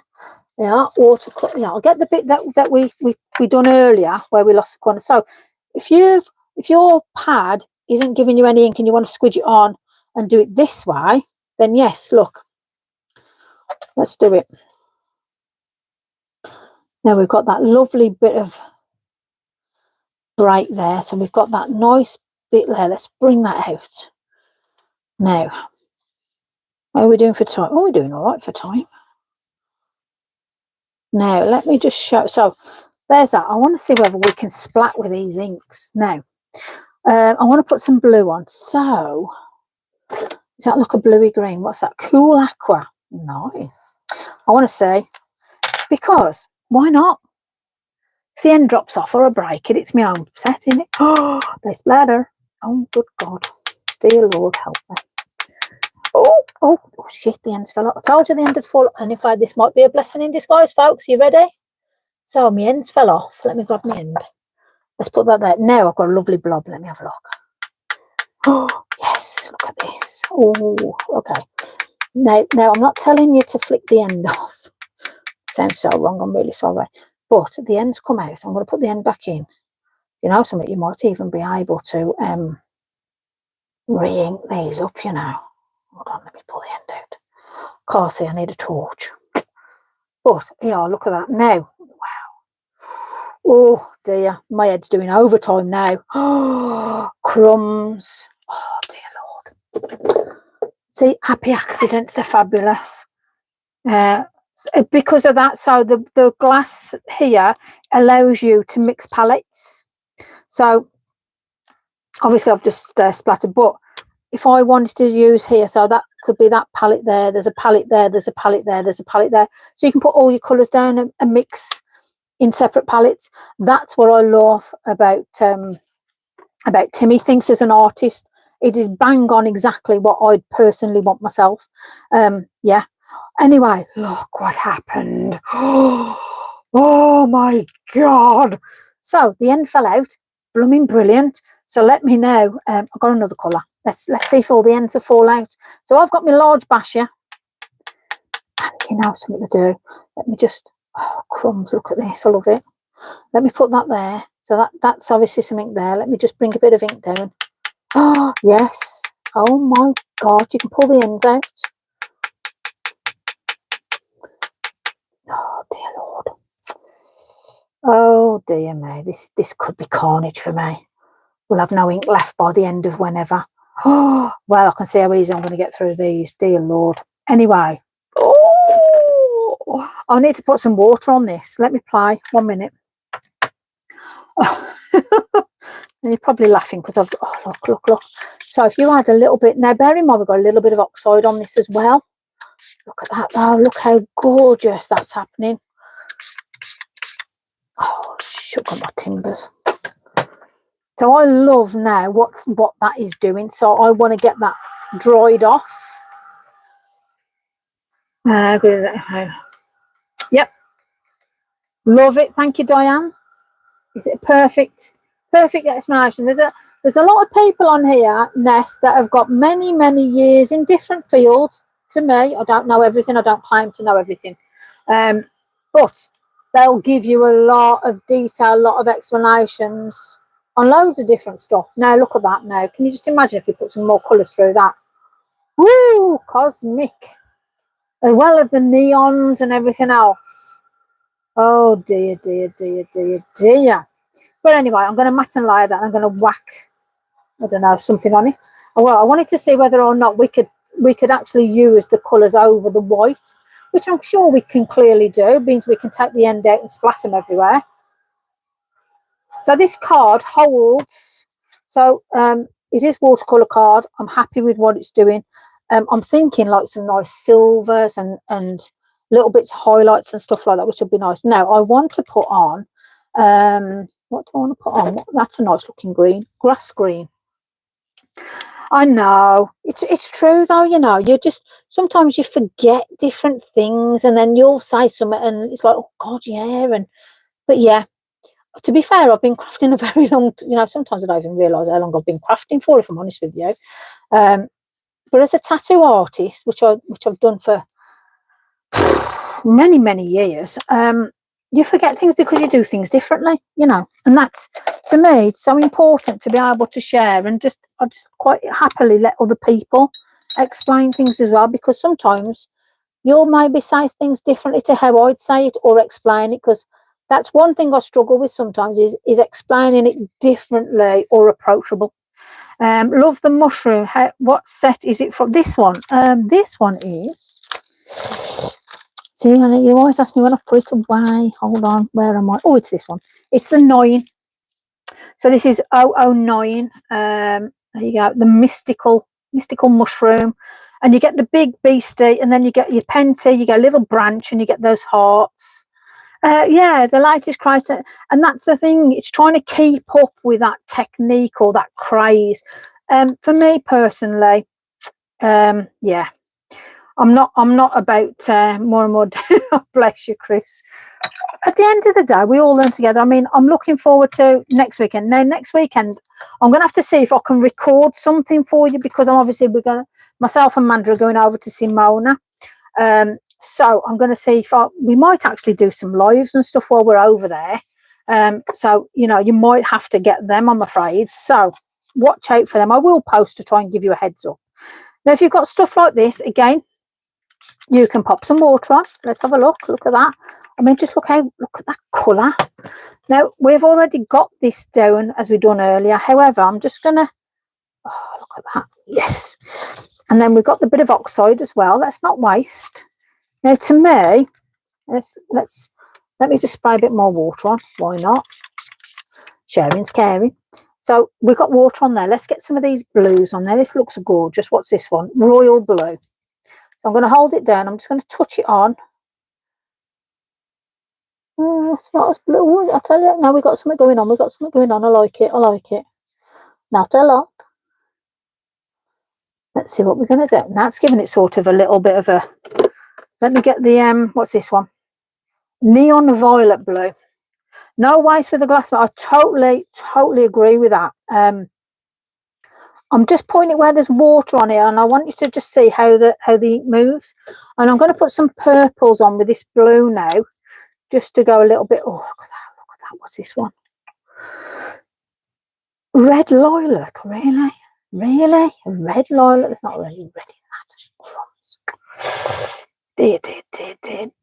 Yeah, watercolor. Yeah, I'll get the bit that we done earlier where we lost the corner. So, if your pad isn't giving you any ink and you want to squidge it on and do it this way, then yes, look. Let's do it. Now we've got that lovely bit of bright there. So we've got that nice bit there. Let's bring that out. Now, how are we doing for time? Oh, we're doing all right for time. Now, let me just show. So there's that. I want to see whether we can splat with these inks. Now, I want to put some blue on. So, does that look a bluey green? What's that? Cool aqua. Nice. I want to say, because why not? If the end drops off or I break it, it's my own set, isn't it? Oh, they splatter. Oh, good God. Dear Lord, help me. Oh, shit, the ends fell off. I told you the end had fallen. And if this might be a blessing in disguise, folks. You ready? So, my ends fell off. Let me grab my end. Let's put that there. Now I've got a lovely blob. Let me have a look. Oh, yes, look at this. Oh, okay. Now, I'm not telling you to flick the end off. Sounds so wrong. I'm really sorry. But the ends come out. I'm going to put the end back in. You know something? You might even be able to re-ink these up, you know. Hold on, let me pull the end out. Can't see, I need a torch. But, yeah, look at that now. Wow. Oh, dear, my head's doing overtime now. Oh, crumbs. Oh dear Lord. See, happy accidents, they're fabulous. Because of that, so the glass here allows you to mix palettes. So obviously I've just splattered, but if I wanted to use here, so that could be that palette there, there's a palette there, there's a palette there, there's a palette there, so you can put all your colours down and mix in separate palettes. That's what I love about Timmy. Thinks as an artist, it is bang on exactly what I'd personally want myself. Yeah. Anyway, look what happened. Oh my God. So the end fell out. Blooming brilliant. So let me know. I've got another colour. Let's see if all the ends will fall out. So I've got my large basher. And you know something to do. Let me just, oh crumbs, look at this. I love it. Let me put that there. So that's obviously something there. Let me just bring a bit of ink down. Oh, yes. Oh my God, you can pull the ends out. Oh dear Lord. Oh dear me, this could be carnage for me. We'll have no ink left by the end of whenever. Oh, well, I can see how easy I'm going to get through these, dear Lord. Anyway, oh, I need to put some water on this. Let me play, 1 minute. Oh. And you're probably laughing because I've, oh look. So if you add a little bit, now bear in mind we've got a little bit of oxide on this as well. Look at that though, look how gorgeous that's happening. Oh, sugar my timbers. So I love now what that is doing. So I want to get that dried off. Yep. Love it. Thank you, Diane. Is it perfect explanation? There's a lot of people on here, Ness, that have got many years in different fields. To me, I don't know everything. I don't claim to know everything. But they'll give you a lot of detail, a lot of explanations on loads of different stuff. Now look at that now. Can you just imagine if we put some more colours through that? Woo! Cosmic. As well as the neons and everything else. Oh dear. But anyway, I'm going to matte and layer that. I'm going to whack, I don't know, something on it. Well, I wanted to see whether or not we could actually use the colours over the white, which I'm sure we can clearly do. It means we can take the end out and splatter them everywhere. So this card holds, so it is watercolour card. I'm happy with what it's doing. I'm thinking like some nice silvers and little bits of highlights and stuff like that, which would be nice. Now I want to put on, what do I want to put on? That's a nice looking green, grass green. I know, it's true though, you know, you just, sometimes you forget different things and then you'll say something and it's like, oh God, yeah. But yeah, to be fair, I've been crafting a very long, you know, sometimes I don't even realise how long I've been crafting for, if I'm honest with you. But as a tattoo artist, which I've done for many years, you forget things because you do things differently, you know, and that's, to me, it's so important to be able to share, and I just quite happily let other people explain things as well, because sometimes you'll maybe say things differently to how I'd say it or explain it, because that's one thing I struggle with sometimes is explaining it differently or approachable. Love the mushroom. What set is it from? This one. This one is, see, you always ask me when I put it away. Hold on, where am I? Oh, it's this one. It's the 9. So this is 009. There you go. The mystical mushroom. And you get the big beastie, and then you get your penty, you get a little branch, and you get those hearts. Yeah, the latest Christ, and that's the thing. It's trying to keep up with that technique or that craze. For me personally, yeah, I'm not about more and more. Bless you, Chris. At the end of the day, we all learn together. I mean, I'm looking forward to next weekend. Now, next weekend, I'm going to have to see if I can record something for you, because myself and Mandra are going over to see Mona. So I'm going to see if we might actually do some lives and stuff while we're over there. So, you know, you might have to get them, I'm afraid. So watch out for them. I will post to try and give you a heads up. Now, if you've got stuff like this, again, you can pop some water on. Let's have a look. Look at that. I mean, just look at that colour. Now, we've already got this down as we done earlier. However, I'm just going to, oh, look at that. Yes. And then we've got the bit of oxide as well. Let's not waste. Now, to me, let me just spray a bit more water on. Why not? Sharing's caring. So we've got water on there. Let's get some of these blues on there. This looks gorgeous. What's this one? Royal blue. So I'm going to hold it down. I'm just going to touch it on. Oh, it's not as blue. I tell you, now we've got something going on. We've got something going on. I like it. I like it. Not a lot. Let's see what we're going to do. And that's giving it sort of a little bit of a... Let me get the... what's this one? Neon violet blue. No waste with the glass. I totally agree with that. I'm just pointing where there's water on here, and I want you to just see how the ink moves. And I'm going to put some purples on with this blue now, just to go a little bit. Oh, look at that! Look at that! What's this one? Red lilac. Really? Really? Red lilac? There's not really red in that. Crumbs.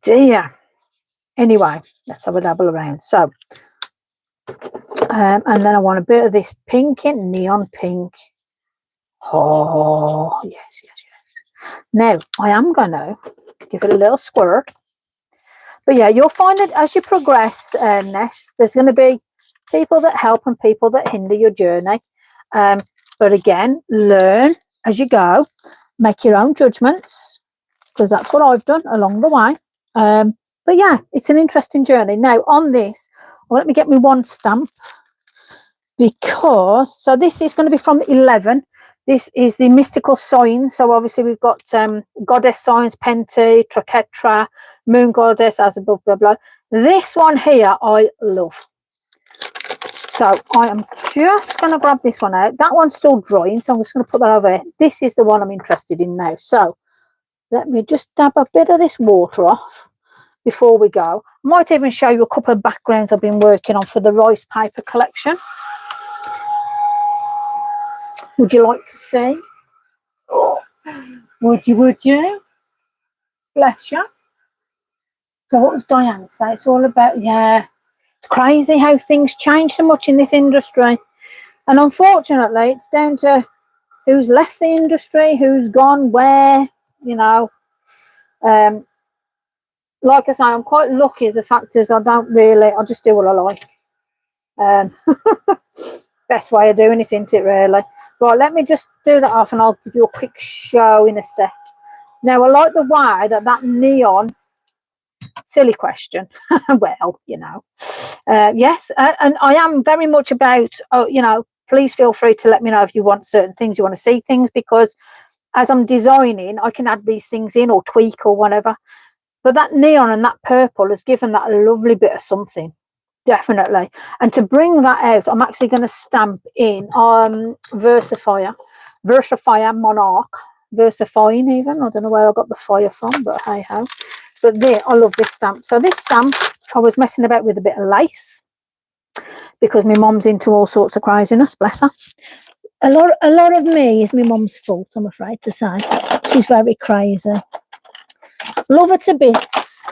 Dear. Anyway, let's have a dabble around. So, and then I want a bit of this pink in, neon pink. Oh, yes. Now, I am going to give it a little squirt. But yeah, you'll find that as you progress, Ness, there's going to be people that help and people that hinder your journey. But again, learn as you go. Make your own judgments, because that's what I've done along the way. But yeah, it's an interesting journey. Now, on this, let me get me one stamp. Because, so this is going to be from 11. This is the mystical signs. So obviously we've got goddess signs, Penti, Traketra, moon goddess, as above, blah, blah. This one here, I love. So I am just going to grab this one out. That one's still drying, so I'm just going to put that over here. This is the one I'm interested in now. So let me just dab a bit of this water off before we go. I might even show you a couple of backgrounds I've been working on for the rice paper collection. Would you like to see? Oh, would you? Bless you. So what was Diane say? It's all about, yeah, it's crazy how things change so much in this industry. And unfortunately, it's down to who's left the industry, who's gone where, you know. Like I say, I'm quite lucky. The fact is I just do what I like. Best way of doing it, isn't it, really? Right, let me just do that off and I'll give you a quick show in a sec. Now, I like the way that neon, silly question, well, you know, yes, and I am very much about, you know, please feel free to let me know if you want certain things, you want to see things, because as I'm designing, I can add these things in or tweak or whatever. But that neon and that purple has given that a lovely bit of something. Definitely. And to bring that out, I'm actually going to stamp in Versifier Monarch, Versifying even. I don't know where I got the fire from, but hey ho. But there, I love this stamp. So this stamp, I was messing about with a bit of lace because my mum's into all sorts of craziness, bless her. A lot of me is my mum's fault, I'm afraid to say. She's very crazy. Love her to bits.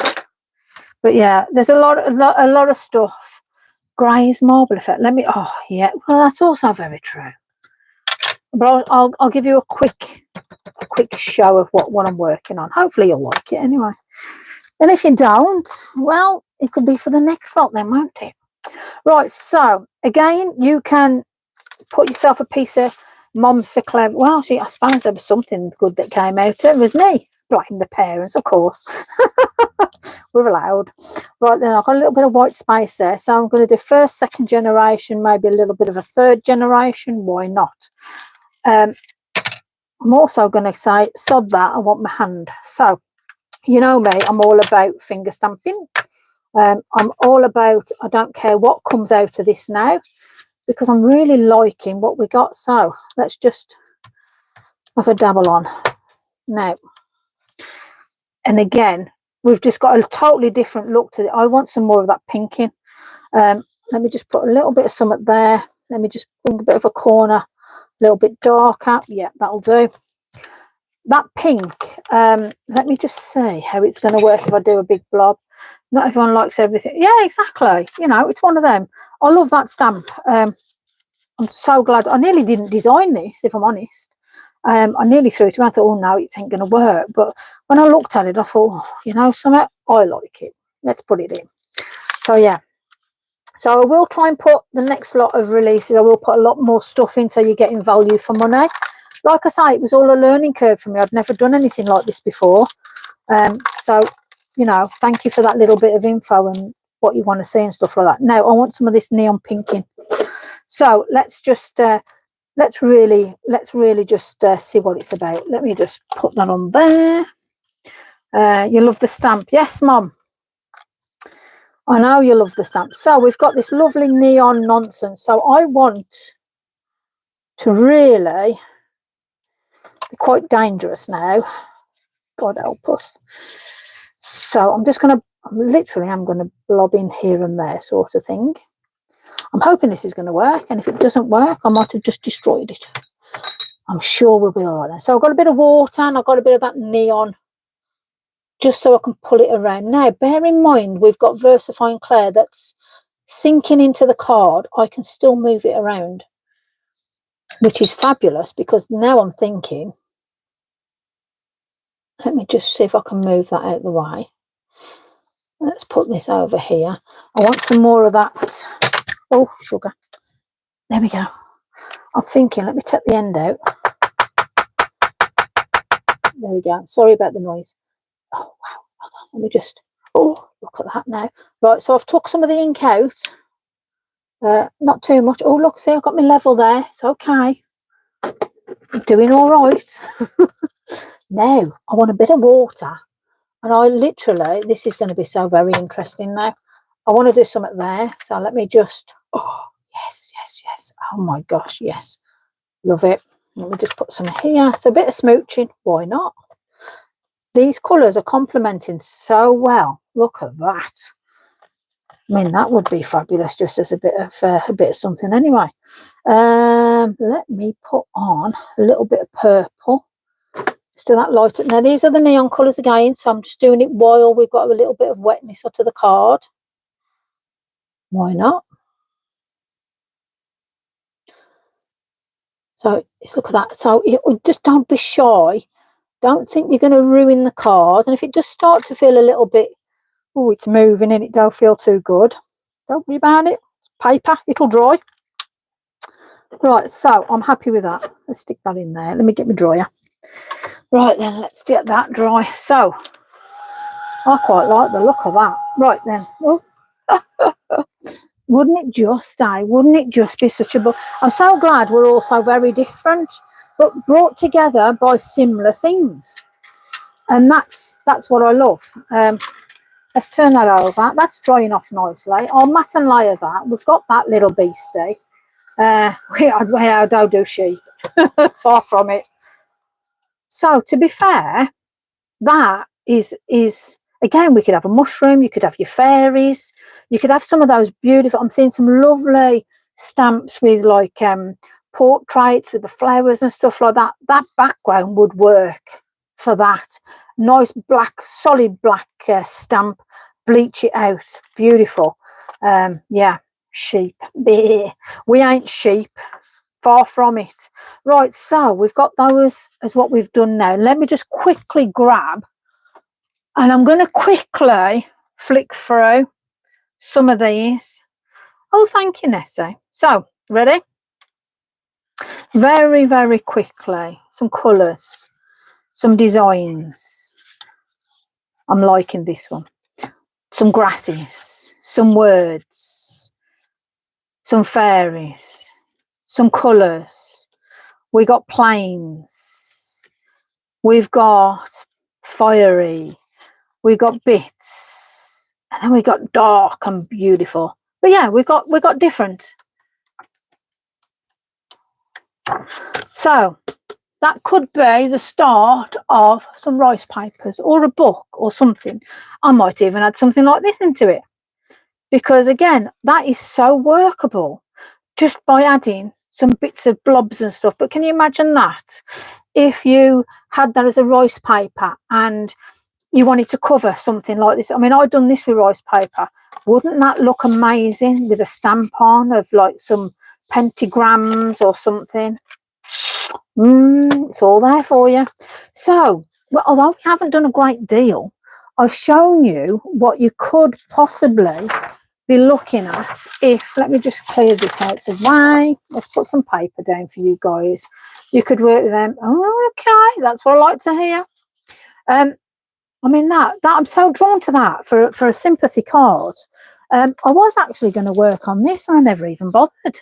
But yeah, there's a lot of stuff. Graze marble effect. Let me. Oh yeah. Well, that's also very true. But I'll give you a quick show of what I'm working on. Hopefully you'll like it anyway. And if you don't, well, it could be for the next lot then, won't it? Right. So again, you can put yourself a piece of Mom's so clever. Well, I suppose there was something good that came out. It was me. Blame the parents, of course. We're allowed. Right, then I've got a little bit of white space there. So I'm going to do first, second generation, maybe a little bit of a third generation. Why not? I'm also going to say, sod that, I want my hand. So, you know me, I'm all about finger stamping. I'm all about, I don't care what comes out of this now, because I'm really liking what we got. So let's just have a dabble on. Now, and again, we've just got a totally different look to it. I want some more of that pinking. Let me just put a little bit of something there. Let me just bring a bit of a corner, a little bit darker. Yeah, that'll do. That pink, let me just see how it's going to work if I do a big blob. Not everyone likes everything. Yeah, exactly. You know, it's one of them. I love that stamp. I'm so glad. I nearly didn't design this, if I'm honest. I nearly threw it away. I thought, oh no, it ain't going to work. But when I looked at it, I thought, oh, you know, something, I like it. Let's put it in. So yeah. So I will try and put the next lot of releases. I will put a lot more stuff in so you're getting value for money. Like I say, it was all a learning curve for me. I'd never done anything like this before. So, you know, thank you for that little bit of info and what you want to see and stuff like that. Now, I want some of this neon pink in. So let's just, let's really just see what it's about. Let me just put that on there. You love the stamp. Yes, Mum. I know you love the stamp. So we've got this lovely neon nonsense. So I want to really be quite dangerous now. God help us. So I'm just going to, I'm going to blob in here and there sort of thing. I'm hoping this is going to work. And if it doesn't work, I might have just destroyed it. I'm sure we'll be all right then. So I've got a bit of water and I've got a bit of that neon just so I can pull it around. Now, bear in mind, we've got VersaFine Clay that's sinking into the card. I can still move it around, which is fabulous because now I'm thinking, let me just see if I can move that out of the way. Let's put this over here. I want some more of that. Oh, sugar. There we go. I'm thinking, let me take the end out. There we go. Sorry about the noise. Oh, wow. Hold on. Let me just, oh, look at that now. Right, so I've took some of the ink out. Not too much. Oh, look, see, I've got my level there. It's okay. I'm doing all right. Now, I want a bit of water. And I literally, this is going to be so very interesting now. I want to do something there. So let me just, oh, yes, yes, yes. Oh my gosh, yes. Love it. Let me just put some here. So a bit of smooching. Why not? These colours are complementing so well. Look at that. I mean, that would be fabulous just as a bit of something anyway. Let me put on a little bit of purple. Just do that light. Now, these are the neon colours again, so I'm just doing it while we've got a little bit of wetness onto the card. Why not? So look at that. So just don't be shy. Don't think you're going to ruin the card. And if it does start to feel a little bit, oh, it's moving and it don't feel too good, don't worry about it. It's paper, it'll dry. Right, so I'm happy with that. Let's stick that in there. Let me get my dryer. Right then, let's get that dry. So I quite like the look of that. Right then. Oh. Wouldn't it just, wouldn't it just be such a book? I'm so glad we're all so very different, but brought together by similar things. And that's what I love. Let's turn that over. That's drying off nicely. I'll matte and layer that. We've got that little beastie. I don't do sheep. Far from it. So to be fair, that is again, we could have a mushroom, you could have your fairies, you could have some of those beautiful, I'm seeing some lovely stamps with like portraits with the flowers and stuff like that. That background would work for that. Nice black, solid black stamp, bleach it out, beautiful. Yeah, sheep. Bleh. We ain't sheep, far from it. Right, so we've got those as what we've done now. Let me just quickly grab, and I'm going to quickly flick through some of these. Oh, thank you, Nessie. So, ready? Very, very quickly. Some colours, some designs. I'm liking this one. Some grasses, some words, some fairies, some colours. We got plains. We've got fiery. We've got bits, and then we got dark and beautiful. But yeah, we got different. So that could be the start of some rice papers or a book or something. I might even add something like this into it, because again, that is so workable just by adding some bits of blobs and stuff. But can you imagine that if you had that as a rice paper and you wanted to cover something like this. I mean, I've done this with rice paper. Wouldn't that look amazing with a stamp on of like some pentagrams or something? It's all there for you. So, well, although we haven't done a great deal, I've shown you what you could possibly be looking at if, let me just clear this out the way. Let's put some paper down for you guys. You could work with them. Oh, okay, that's what I like to hear. I mean, that I'm so drawn to that for a sympathy card. I was actually going to work on this and I never even bothered.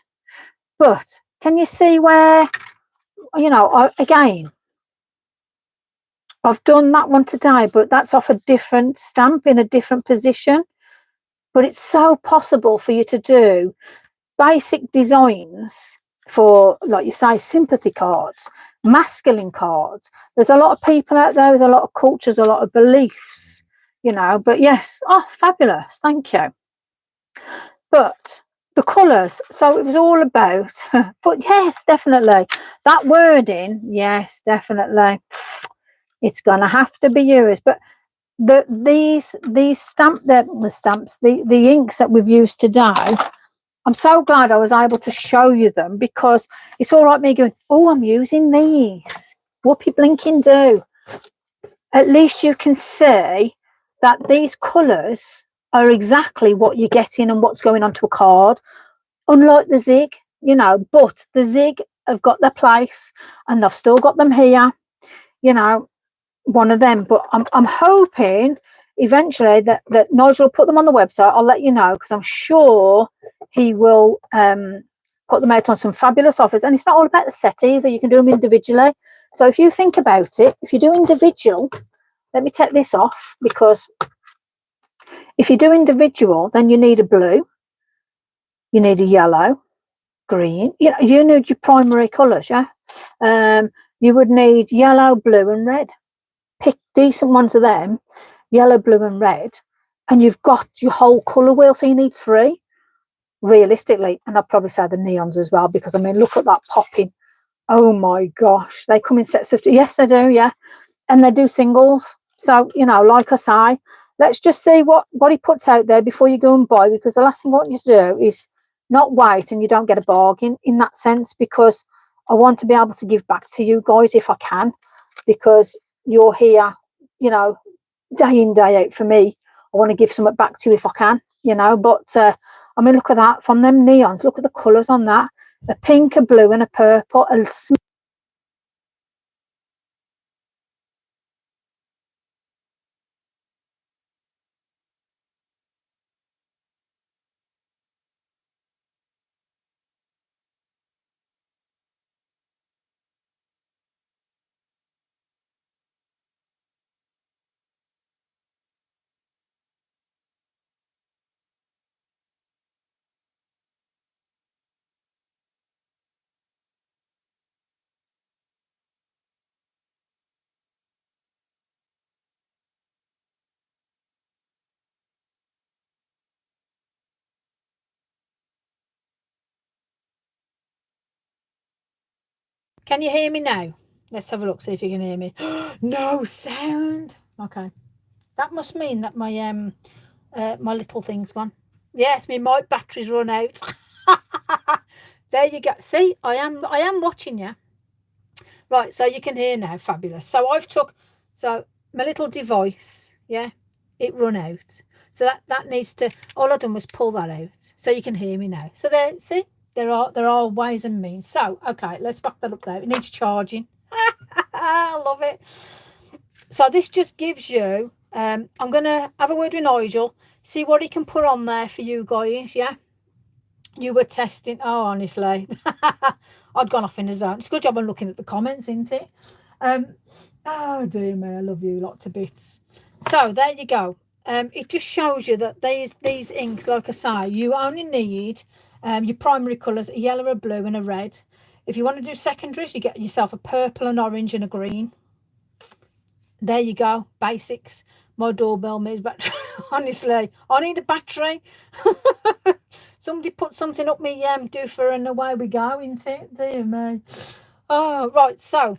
But can you see where, you know, again, I've done that one today, but that's off a different stamp in a different position. But it's so possible for you to do basic designs for, like you say, sympathy cards, masculine cards. There's a lot of people out there with a lot of cultures, a lot of beliefs, you know. But yes, oh, fabulous, thank you. But the colours, so it was all about, but yes, definitely that wording, yes, definitely it's gonna have to be yours. But these the inks that we've used today, I'm so glad I was able to show you them, because it's all right me going, oh, I'm using these. Whoopie blinking do. At least you can see that these colours are exactly what you're getting and what's going onto a card. Unlike the zig, you know, but the zig have got their place and they've still got them here, you know, one of them. But I'm hoping eventually that Nigel will put them on the website. I'll let you know, because I'm sure he will put them out on some fabulous offers. And it's not all about the set either, you can do them individually. So if you think about it, if you do individual, let me take this off, because if you do individual, then you need a blue, you need a yellow, green, you need your primary colours. You would need yellow, blue and red. Pick decent ones of them, yellow, blue and red, and you've got your whole colour wheel. So you need 3 realistically, and I'd probably say the neons as well, because I mean, look at that popping. Oh my gosh, they come in sets of, yes they do, yeah, and they do singles. So, you know, like I say, let's just see what he puts out there before you go and buy, because the last thing I want you to do is not wait and you don't get a bargain in that sense, because I want to be able to give back to you guys if I can, because you're here, you know, day in, day out for me. I want to give something back to you if I can, you know. But I mean, look at that, from them neons, look at the colours on that, a pink, a blue and a purple. Can you hear me now? Let's have a look, see if you can hear me. No sound. Okay. That must mean that my my little thing's gone. Yes, my battery's run out. There you go. See, I am watching you. Right, so you can hear now. Fabulous. So so my little device, yeah, it run out. So that needs to, all I've done was pull that out. So you can hear me now. So there, see, there are ways and means. So, okay, let's back that up there. It needs charging. I love it. So this just gives you, I'm going to have a word with Nigel, see what he can put on there for you guys, yeah? You were testing, oh, honestly, I'd gone off in a zone. It's a good job I'm looking at the comments, isn't it? Oh, dear me, I love you lots of bits. So there you go. It just shows you that these inks, like I say, you only need your primary colours, a yellow, a blue and a red. If you want to do secondaries, you get yourself a purple, an orange and a green. There you go, basics. My doorbell means battery. Honestly, I need a battery. Somebody put something up me doofer and away we go, isn't it? Dear me. Oh, right, so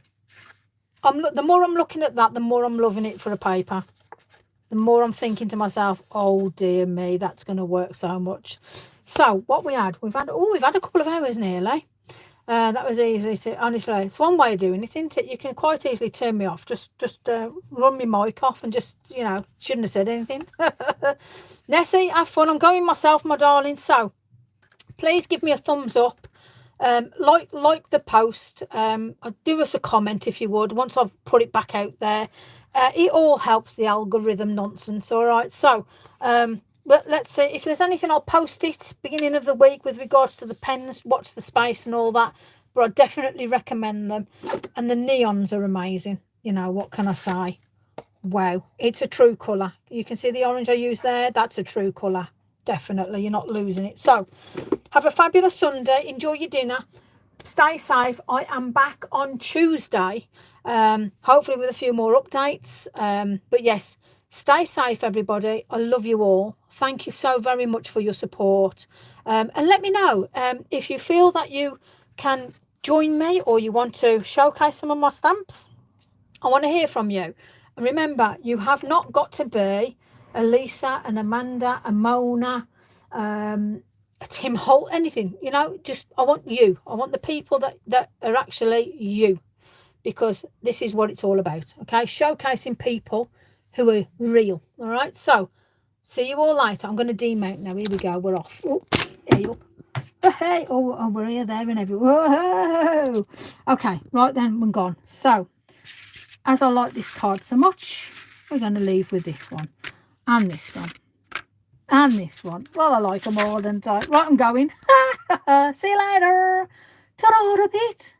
the more I'm looking at that, the more I'm loving it for a paper. the more I'm thinking to myself, oh dear me, that's going to work so much. So what we've had a couple of hours nearly. That was easy to, honestly, it's one way of doing it, isn't it? You can quite easily turn me off, just run my mic off and just, you know, shouldn't have said anything. Nessie, have fun. I'm going myself, my darling. So please give me a thumbs up. Like the post. Do us a comment if you would, once I've put it back out there. It all helps the algorithm nonsense. All right. So but let's see if there's anything. I'll post it beginning of the week with regards to the pens, watch the space and all that, but I definitely recommend them. And the neons are amazing. You know, what can I say? Wow, it's a true colour. You can see the orange I use there. That's a true colour. Definitely, you're not losing it. So have a fabulous Sunday. Enjoy your dinner. Stay safe. I am back on Tuesday, hopefully with a few more updates. But yes, stay safe, everybody. I love you all. Thank you so very much for your support. And let me know if you feel that you can join me or you want to showcase some of my stamps. I want to hear from you. And remember, you have not got to be a Leesa, an Amanda, a Mona, a Tim Holt, anything, you know. Just I want you. I want the people that are actually you, because this is what it's all about. Okay, showcasing people who are real. All right, so see you all later. I'm going to demount now. Here we go. We're off. Oh, here you up. Oh, hey, oh, we're here, there, and everywhere. Whoa. Okay, right then, we're gone. So as I like this card so much, we're going to leave with this one and this one and this one. Well, I like them all, and right, I'm going. See you later. Ta-da, a bit.